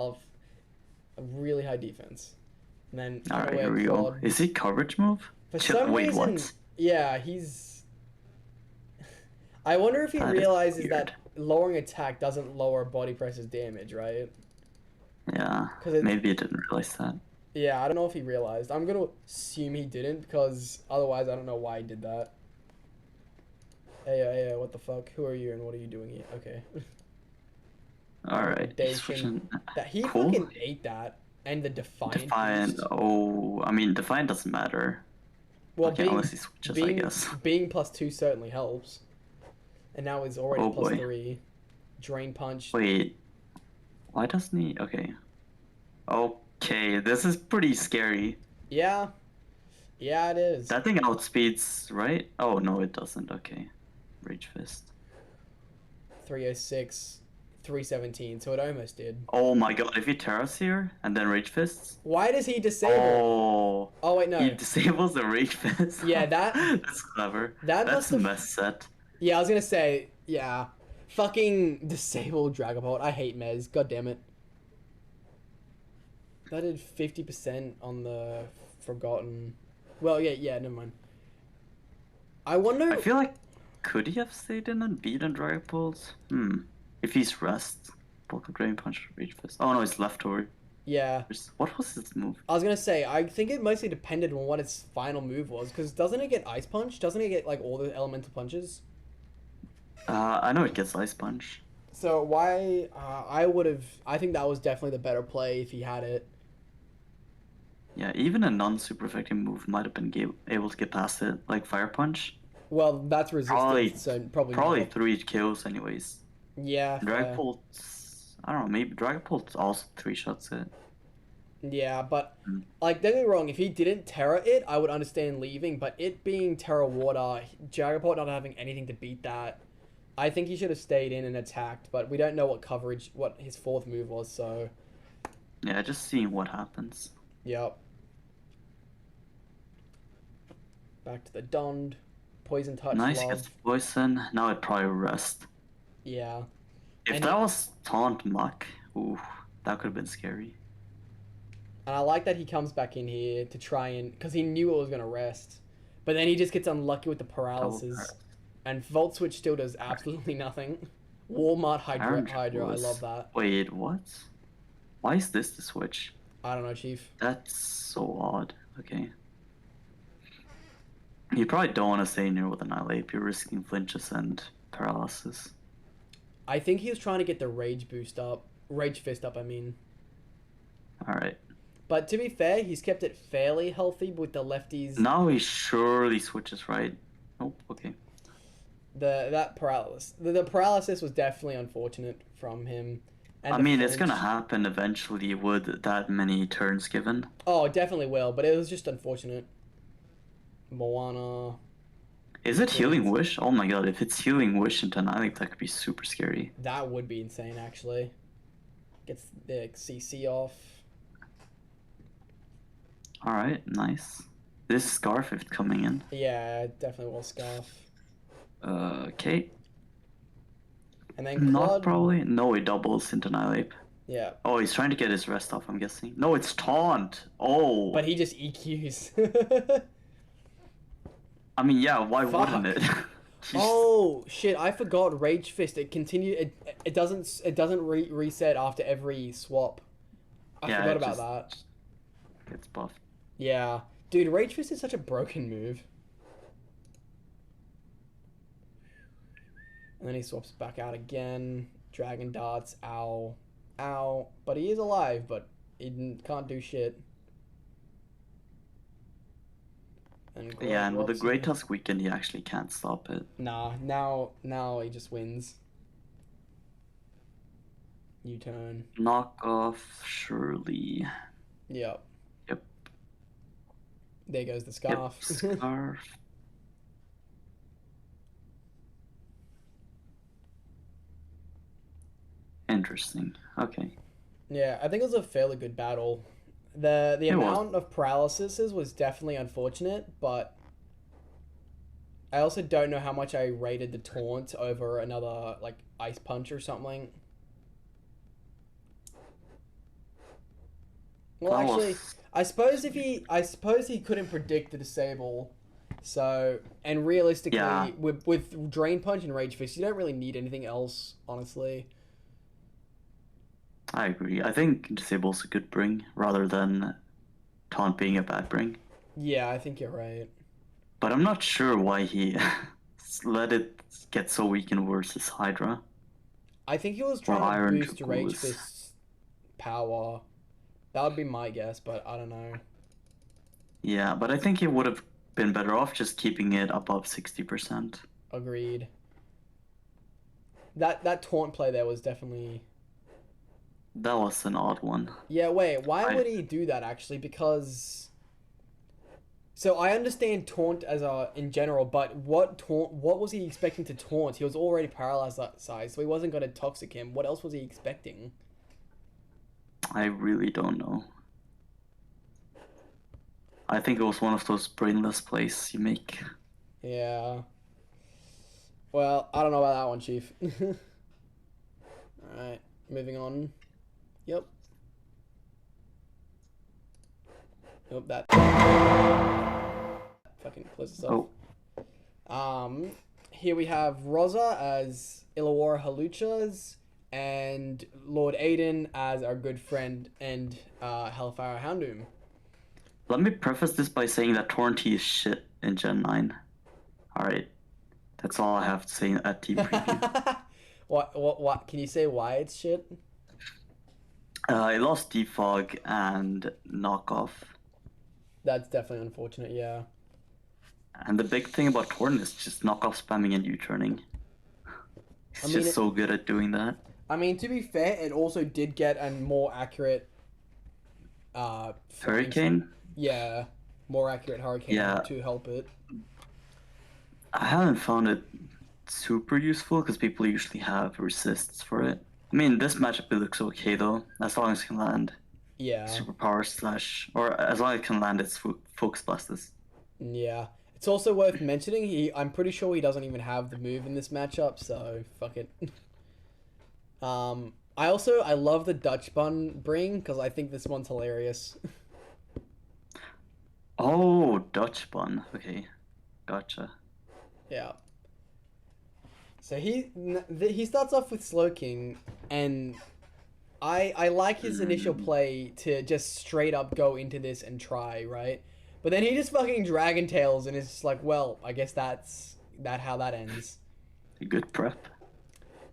a really high defense. And then alright, here we go. Is he coverage move? For some reason, what? Yeah, he's... I wonder if he realizes that lowering attack doesn't lower body press's damage, right? Yeah, maybe he didn't realize that. Yeah, I don't know if he realized. I'm gonna assume he didn't, because otherwise I don't know why he did that. Hey, what the fuck? Who are you and what are you doing here? Okay. Alright, he fucking ate that. And the Defiant. Oh, I mean, Defiant doesn't matter. Well, okay, unless he switches, I guess. Being +2 certainly helps. And now he's already +3. Drain Punch. Wait. Why doesn't he? Okay. Okay, this is pretty scary. Yeah. Yeah, it is. That thing outspeeds, right? Oh, no, it doesn't. Okay. Rage Fist. 306. 317, so it almost did. Oh my god, if he Terras here and then Rage Fists? Why does he disable? Oh wait, no. He disables the Rage Fist? Yeah, That's clever. That's a mess set. Yeah, I was gonna say, yeah. Fucking disable Dragapult. I hate Mez, god damn it. That did 50% on the Forgotten. Well, yeah, never mind. I wonder... I feel like, could he have stayed in and beaten Dragapult? If he's rest, Bulk of Drain Punch, Rage Fist. Oh no, he's leftover. Yeah. What was his move? I was gonna say, I think it mostly depended on what its final move was, because doesn't it get Ice Punch? Doesn't it get, like, all the elemental punches? I know it gets Ice Punch. So why, I think that was definitely the better play if he had it. Yeah, even a non-super effective move might have been able to get past it, like Fire Punch. Well, that's resistant, so probably not. 3 kills anyways. Yeah. Dragapult, I don't know, maybe Dragapult also 3-shots it. Yeah, but, like, don't get me wrong, if he didn't Terra it, I would understand leaving, but it being Terra Water, Dragapult not having anything to beat that, I think he should have stayed in and attacked, but we don't know what his fourth move was, so... Yeah, just seeing what happens. Yep. Back to the Dond. Poison Touch. Nice, gets poison. Now it probably rest. Yeah. If that was Taunt Muck, ooh, that could have been scary. And I like that he comes back in here to try and... Because he knew it was going to rest. But then he just gets unlucky with the paralysis. And Volt Switch still does absolutely nothing. Walmart Hydra, I love that. Wait, what? Why is this the switch? I don't know, Chief. That's so odd. Okay. You probably don't want to stay near with Annihilate. You're risking flinches and paralysis. I think he was trying to get the Rage Boost up. Rage Fist up, I mean. Alright. But to be fair, he's kept it fairly healthy with the lefties. Now he surely switches, right? Nope, okay. The paralysis was definitely unfortunate from him. And I mean, it's gonna happen eventually with that many turns given. Oh, it definitely will, but it was just unfortunate. Moana. Is it Healing Wish? Oh my god, if it's Healing Wish into Annihilate, that could be super scary. That would be insane, actually. Gets the CC off. Alright, nice. This Scarf if coming in. Yeah, definitely will Scarf. Okay. And then Not probably. No, he doubles into Annihilate. Yeah. Oh, he's trying to get his rest off, I'm guessing. No, it's Taunt. Oh. But he just EQs. I mean, yeah, why wouldn't it? Oh shit! I forgot Rage Fist. It continued. It doesn't reset after every swap. I forgot about that. Gets buffed. Yeah, dude, Rage Fist is such a broken move. And then he swaps back out again. Dragon Darts. Ow, ow. But he is alive. But he can't do shit. And with the Great Tusk weakened, he actually can't stop it. Nah, now he just wins. U-turn. Knock off, surely. Yep. Yep. There goes the Yep, scarf. scarf. Interesting. Okay. Yeah, I think it was a fairly good battle. The It was. amount of paralysis was definitely unfortunate, but I also don't know how much I rated the taunt over another like ice punch or something. Well, That actually, was. I suppose he couldn't predict the disable. So, and Yeah, realistically, with Drain Punch and Rage Fist, you don't really need anything else, honestly. I agree. I think disable's a good bring rather than taunt being a bad bring. Yeah, I think you're right. But I'm not sure why he let it get so weak in versus Hydra I think he was or trying to Iron boost Rage Dragoons. Fist's power. That would be my guess, but I don't know. Yeah, but I think he would have been better off just keeping it above 60%. Agreed. That taunt play there was definitely. That was an odd one. Yeah, wait, why I would he do that actually? Because so I understand taunt as a in general, but what was he expecting to taunt? He was already paralyzed that size, so he wasn't going to toxic him. What else was he expecting? I really don't know. I think it was one of those brainless plays you make. Yeah. Well, I don't know about that one, Chief. Alright, moving on. Yep. Nope, that fucking close this off. Oh, Here we have Rosa as Illiwara Hawluchas and Lord Aiden as our good friend and Hellfire Houndoom. let me preface this by saying that Torrenti is shit in Gen 9. Alright, that's all I have to say at team preview. What? Can you say why it's shit? I lost Defog and Knockoff. That's definitely unfortunate, yeah. And the big thing about Torrent is just knockoff spamming and U-turning. He's just so good at doing that. I mean, to be fair, it also did get a more accurate Hurricane? Yeah, more accurate hurricane Yeah. to help it. I haven't found it super useful because people usually have resists for it. I mean, this matchup it looks okay though, as long as it can land Yeah. superpower slash, or as long as it can land its focus blasts. Yeah. It's also worth mentioning, I'm pretty sure he doesn't even have the move in this matchup, so fuck it. I love the Dutch bun bring because I think this one's hilarious. Oh, Dutch bun. Okay, gotcha. Yeah. So he starts off with Slowking, and I like his initial play to just straight up go into this and try, right? But then he just fucking Dragon Tails and it's just like, well, I guess that's how that ends. A good prep.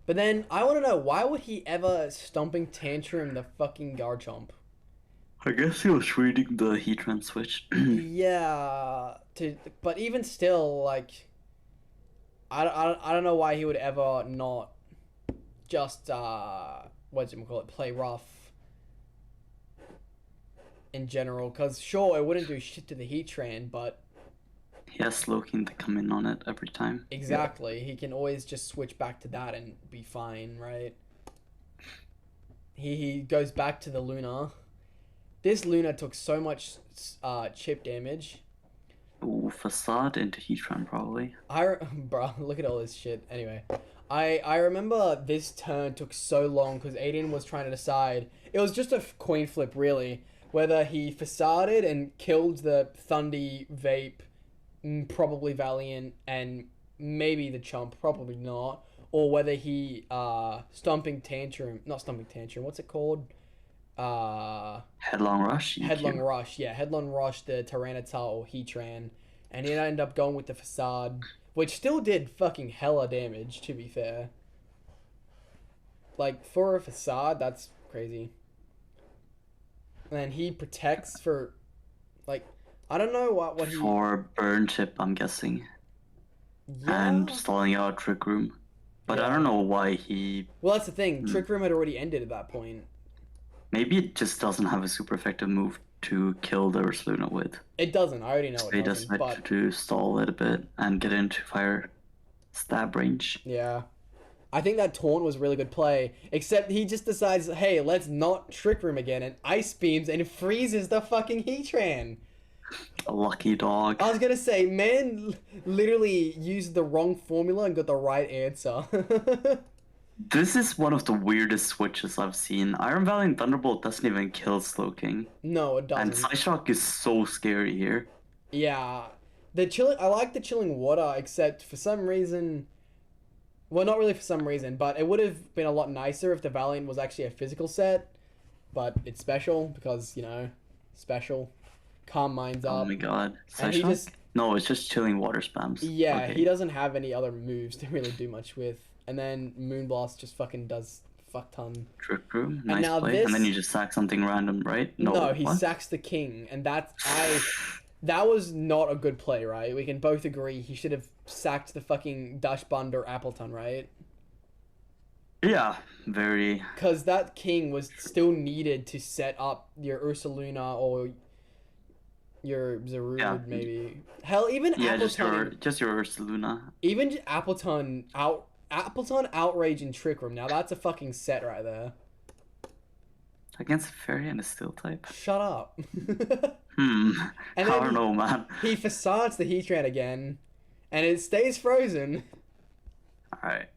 But then I want to know, why would he ever stomping tantrum the fucking Garchomp? I guess he was reading the Heatran switch. Yeah, but even still, like, I don't know why he would ever not just play rough in general. Because sure, it wouldn't do shit to the Heatran, but He has Slowking to come in on it every time. exactly, he can always just switch back to that and be fine, right? He goes back to the Luna. This Luna took so much chip damage. Ooh, Facade into Heatran probably. Bro, look at all this shit. Anyway, I remember this turn took so long because Aiden was trying to decide. It was just a coin flip, really, whether he facaded and killed the Thundy, Vape, probably Valiant, and maybe the Chump, probably not, or whether he not Stomping Tantrum. What's it called? Headlong Rush. EQ. Headlong Rush, yeah, Headlong Rush the Tyranitar or Heatran, and he ended up going with the Facade, which still did fucking hella damage, to be fair. Like, for a Facade, that's crazy. And he protects for, like, I don't know what he... For Burn Chip, I'm guessing. Yeah. And stalling out Trick Room. But Yeah. I don't know why he... Well, that's the thing. Trick Room had already ended at that point. Maybe it just doesn't have a super effective move to kill the Ursaluna with. It doesn't. I already know They it doesn't. decided But to stall it a bit and get into fire stab range. yeah. I think that taunt was really good play, except he just decides, hey, let's not Trick Room again, and Ice Beams and freezes the fucking Heatran. A lucky dog. I was gonna say, man literally used the wrong formula and got the right answer. This is one of the weirdest switches I've seen. Iron Valiant Thunderbolt doesn't even kill Slowking. No, it And doesn't. Psyshock is so scary here. Yeah. I like the Chilling Water, except for some reason... Well, not really for some reason, but it would have been a lot nicer if the Valiant was actually a physical set. But it's special because, you know, special. Calm Minds Up. Oh my god. And he Psyshock? just... No, it's just chilling water spams. Yeah, Okay. he doesn't have any other moves to really do much with. And then Moonblast just fucking does fuck ton. Trick Room, nice now play. this- And then you just sack something random, right? No, he what? sacks the king, and that was not a good play, right? We can both agree he should have sacked the fucking Dashbund or Appleton, right? Yeah, very. Because that king was still needed to set up your Ursaluna or your Zorua, Yeah. maybe. Hell, even Yeah, Appleton. just your Ursaluna. Even Appleton Outrage and Trick Room. Now that's a fucking set right there. Against a fairy and a steel type. Shut up. And And I then don't know, man. he facades the Heatran again, and it stays frozen. Alright.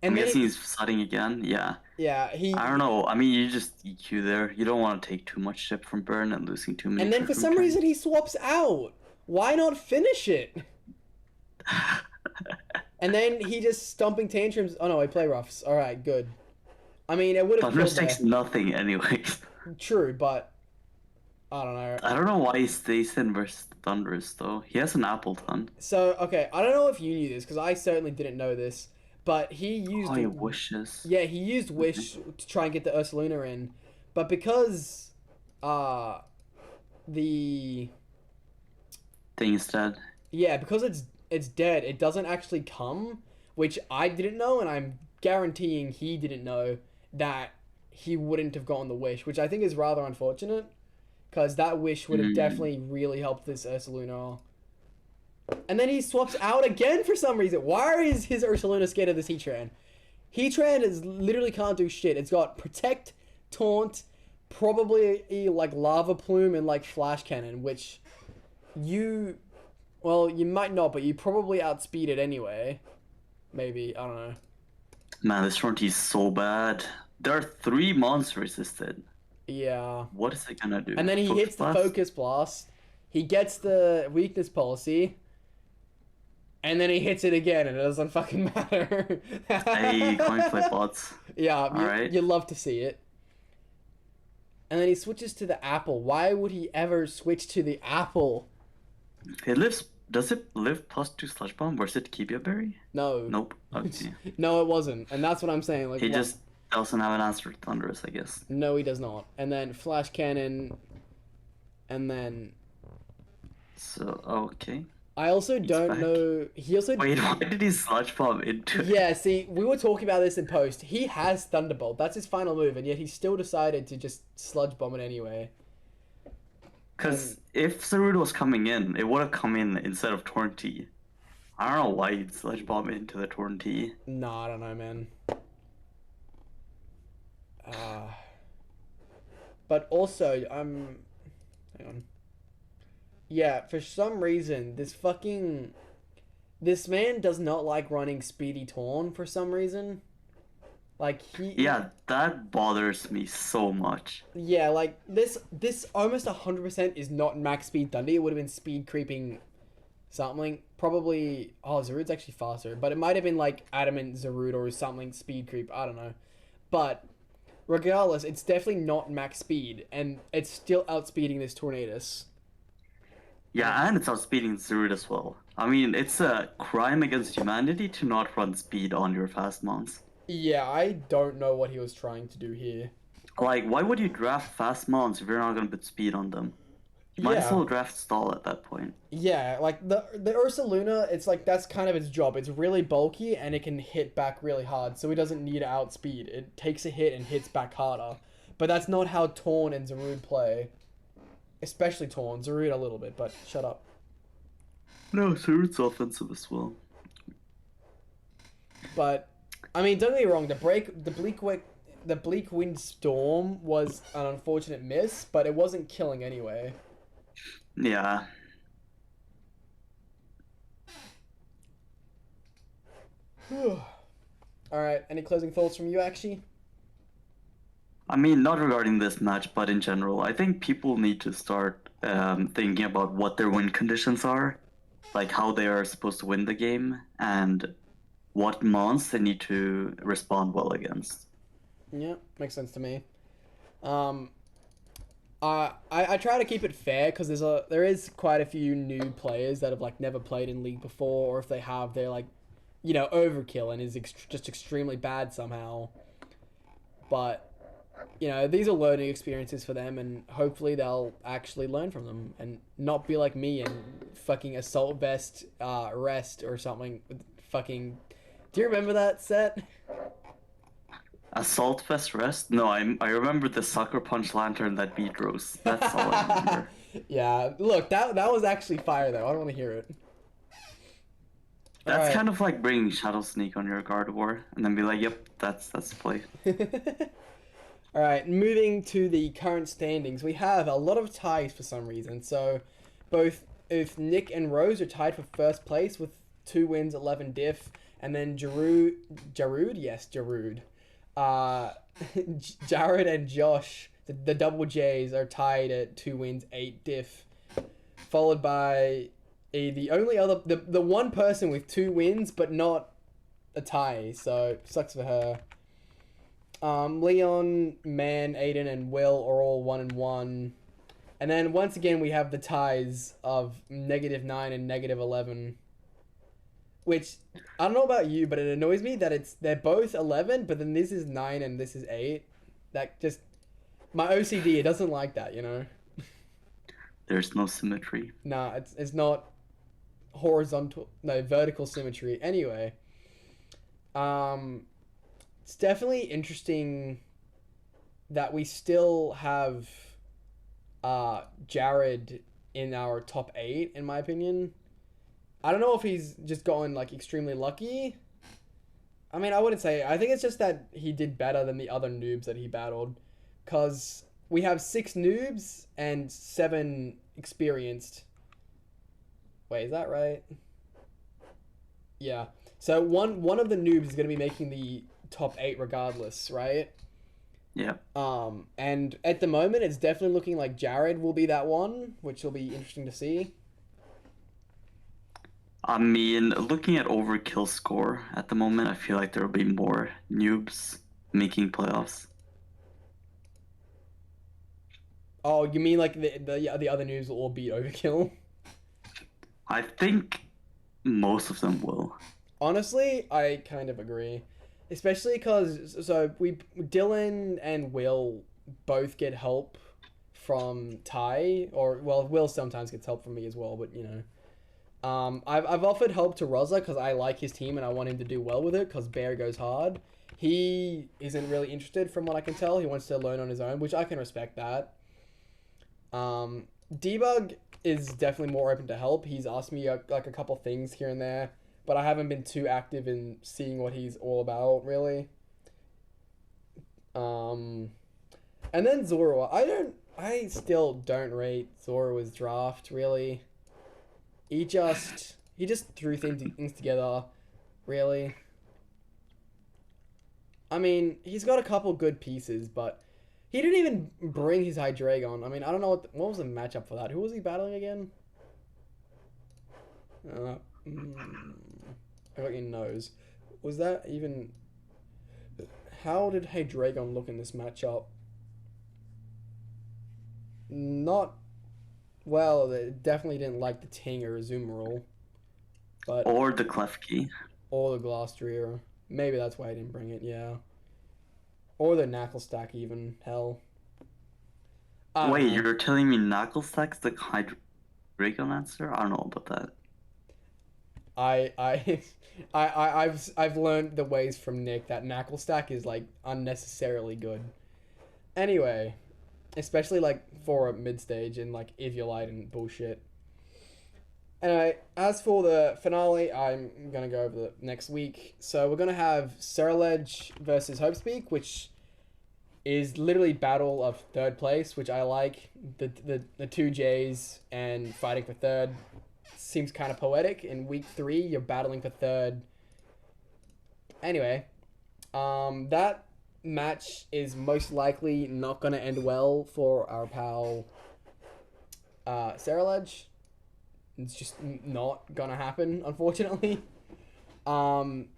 And I'm then guessing he's facading again. Yeah. he I don't know. I mean, you just EQ there. You don't want to take too much chip from burn and losing too many. and then for Trick Room some turns. reason he swaps out. Why not finish it? And then he just stomping tantrums. Oh no, I play roughs. All right, good. I mean, it would have Thunderous killed takes there. nothing anyways. True, but I don't know. I don't know why he stays in versus Thunderous though. He has an Appleton. So okay, I don't know if you knew this because I certainly didn't know this, but he used Oh, he wishes. yeah, he used Wish to try and get the Ursaluna in, but because the Thing is dead. yeah, because it's dead, it doesn't actually come, which I didn't know, and I'm guaranteeing he didn't know that he wouldn't have gotten the Wish, which I think is rather unfortunate, because that Wish would have definitely really helped this Ursaluna. And then he swaps out again for some reason. Why is his Ursaluna scared of this Heatran? Heatran is literally can't do shit. It's got Protect, Taunt, probably a like Lava Plume, and like Flash Cannon, which you might not, but you probably outspeed it anyway. Maybe, I don't know. Man, this Tronti is so bad. There are 3 monster resisted. Yeah. What is it gonna do? And then he Focus hits the Blast? Focus Blast. He gets the Weakness Policy. And then he hits it again, and it doesn't fucking matter. Hey, coin flip bots. Yeah, Alright. you love to see it. And then he switches to the Apple. Why would he ever switch to the Apple? It lives. Does it live +2 Sludge Bomb, or is it Kibia Berry? No. Nope. Okay. No, it wasn't. And that's what I'm saying. Like, He what- just doesn't have an answer to Thunderous, I guess. No, he does not. And then Flash Cannon. And then... So, okay. I also don't back. know... He also... Wait, why did he Sludge Bomb into it? Yeah, see, we were talking about this in post. He has Thunderbolt. That's his final move, and yet he still decided to just Sludge Bomb it anyway. Because if Cereludge was coming in, it would have come in instead of Tornty. I don't know why he'd Sludge Bomb into the Tornty. No, I don't know, man. But also, hang on. Yeah, for some reason, this man does not like running Speedy Torn for some reason. Like, Yeah, that bothers me so much. Yeah, like, this almost 100% is not max speed Thunder. It would have been speed creeping something. Probably, Zarude's actually faster. But it might have been, like, Adamant Zarude or something speed creep. I don't know. But, regardless, it's definitely not max speed. And it's still outspeeding this Tornadus. Yeah, and it's outspeeding Zarude as well. I mean, it's a crime against humanity to not run speed on your fast mounts. Yeah, I don't know what he was trying to do here. Like, why would you draft fast mounts if you're not gonna put speed on them? You might as well draft stall at that point. Yeah, like the Ursaluna, it's like that's kind of its job. It's really bulky and it can hit back really hard, so it doesn't need to outspeed. It takes a hit and hits back harder. But that's not how Torn and Zarude play. Especially Torn. Zorua a little bit, but shut up. No, Ceruludge's offensive as well. But I mean, don't get me wrong. The Bleak Wind Storm was an unfortunate miss, but it wasn't killing anyway. Yeah. All right. Any closing thoughts from you, actually? I mean, not regarding this match, but in general, I think people need to start thinking about what their win conditions are, like how they are supposed to win the game, and what mons they need to respond well against. Yeah, makes sense to me. I try to keep it fair because there is quite a few new players that have like never played in League before, or if they have, they're like, overkill and is just extremely bad somehow. But these are learning experiences for them, and hopefully they'll actually learn from them and not be like me and fucking Assault Vest Rest or something. Fucking, do you remember that set? Assault Vest Rest? No, I remember the Sucker Punch Lantern that beat Rose. That's all I remember. Yeah, look, that was actually fire though. I don't want to hear it. That's kind of like bringing Shadow Sneak on your Gardevoir and then be like, yep, that's the play. All right, moving to the current standings, we have a lot of ties for some reason. So, both if Nick and Rose are tied for first place with 2 wins, 11 diff, and then Jared, Jared and Josh, the double J's, are tied at 2 wins, 8 diff, followed by the only other the one person with 2 wins but not a tie, so sucks for her. Leon, Man, Aiden, and Will are all 1-1. And then once again we have the ties of -9 and -11. Which, I don't know about you, but it annoys me that they're both 11, but then this is 9 and this is 8. That just, my OCD, it doesn't like that, There's no symmetry. Nah, it's not vertical symmetry. Anyway, it's definitely interesting that we still have Jared in our top 8, in my opinion. I don't know if he's just gotten like extremely lucky. I mean, I wouldn't say. I think it's just that he did better than the other noobs that he battled, because we have 6 noobs and 7 experienced. Wait, is that right? Yeah. So one of the noobs is going to be making the top 8 regardless, right? Yeah. And at the moment, it's definitely looking like Jared will be that one, which will be interesting to see. I mean, looking at overkill score at the moment, I feel like there will be more noobs making playoffs. Oh, you mean like the other noobs will all beat overkill? I think most of them will. Honestly, I kind of agree. Especially because, Dylan and Will both get help from Ty, or, well, Will sometimes gets help from me as well, but, I've offered help to Rosa because I like his team and I want him to do well with it because Bear goes hard. He isn't really interested from what I can tell. He wants to learn on his own, which I can respect that. Debug is definitely more open to help. He's asked me like a couple things here and there, but I haven't been too active in seeing what he's all about, really. And then Zorua. I still don't rate Zorua's draft, really. He just threw things together, really. I mean, he's got a couple good pieces, but he didn't even bring his Hydreigon. I mean, I don't know what was the matchup for that. Who was he battling again? I got your nose. Was that even... How did Hydreigon look in this matchup? Not... Well, they definitely didn't like the Ting or Azumarill. But... Or the Klefki. Or the Glastrier. Maybe that's why I didn't bring it, yeah. Or the Knuckle Stack even, hell. Wait, you're telling me Knuckle Stack's the Hydreigon answer? I don't know about that. I've learned the ways from Nick that Knuckle Stack is like unnecessarily good. Anyway, especially like for a mid stage and like Eviolite and bullshit. Anyway, as for the finale, I'm gonna go over the next week. So we're gonna have Cereludge versus Hopespeak, which is literally battle of third place, which I like. The two J's and fighting for third seems kind of poetic. In week 3, you're battling for third. Anyway, that match is most likely not gonna end well for our pal Cereludge. It's just not gonna happen, unfortunately. Heatran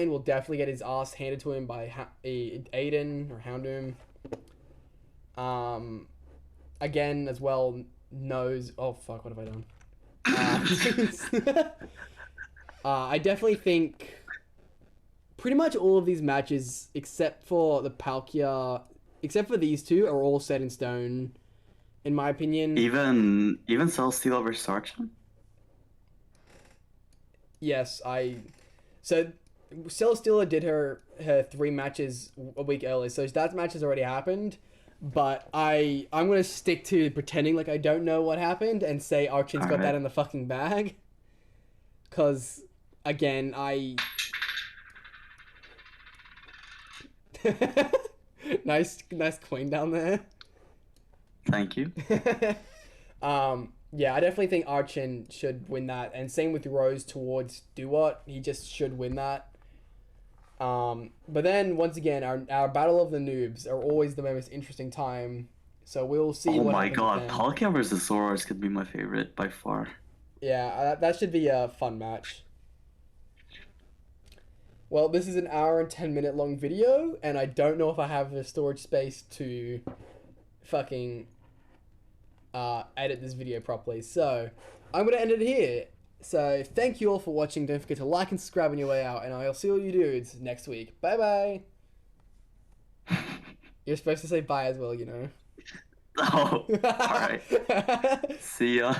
will definitely get his ass handed to him by Aiden or Houndoom. Again, as well, knows... Oh, fuck, what have I done? I definitely think pretty much all of these matches, except for the Palkia, except for these two, are all set in stone, in my opinion. Even Celesteela versus Archen? Yes, So, Celesteela did her 3 matches a week early, so that match has already happened. But I'm gonna stick to pretending like I don't know what happened and say Archen's got that in the fucking bag. Cause, again, nice queen down there. Thank you. Yeah, I definitely think Archen should win that, and same with Rose towards Dewott. He just should win that. But then once again, our battle of the noobs are always the most interesting time. So we'll see. Oh what my happens god, then. Palkia versus Zorua could be my favorite by far. Yeah, that should be a fun match. Well, this is an hour and 10-minute long video, and I don't know if I have the storage space to fucking edit this video properly. So I'm gonna end it here. So thank you all for watching. Don't forget to like and subscribe on your way out, and I'll see all you dudes next week. Bye bye. You're supposed to say bye as well, you know. Oh, alright. See ya.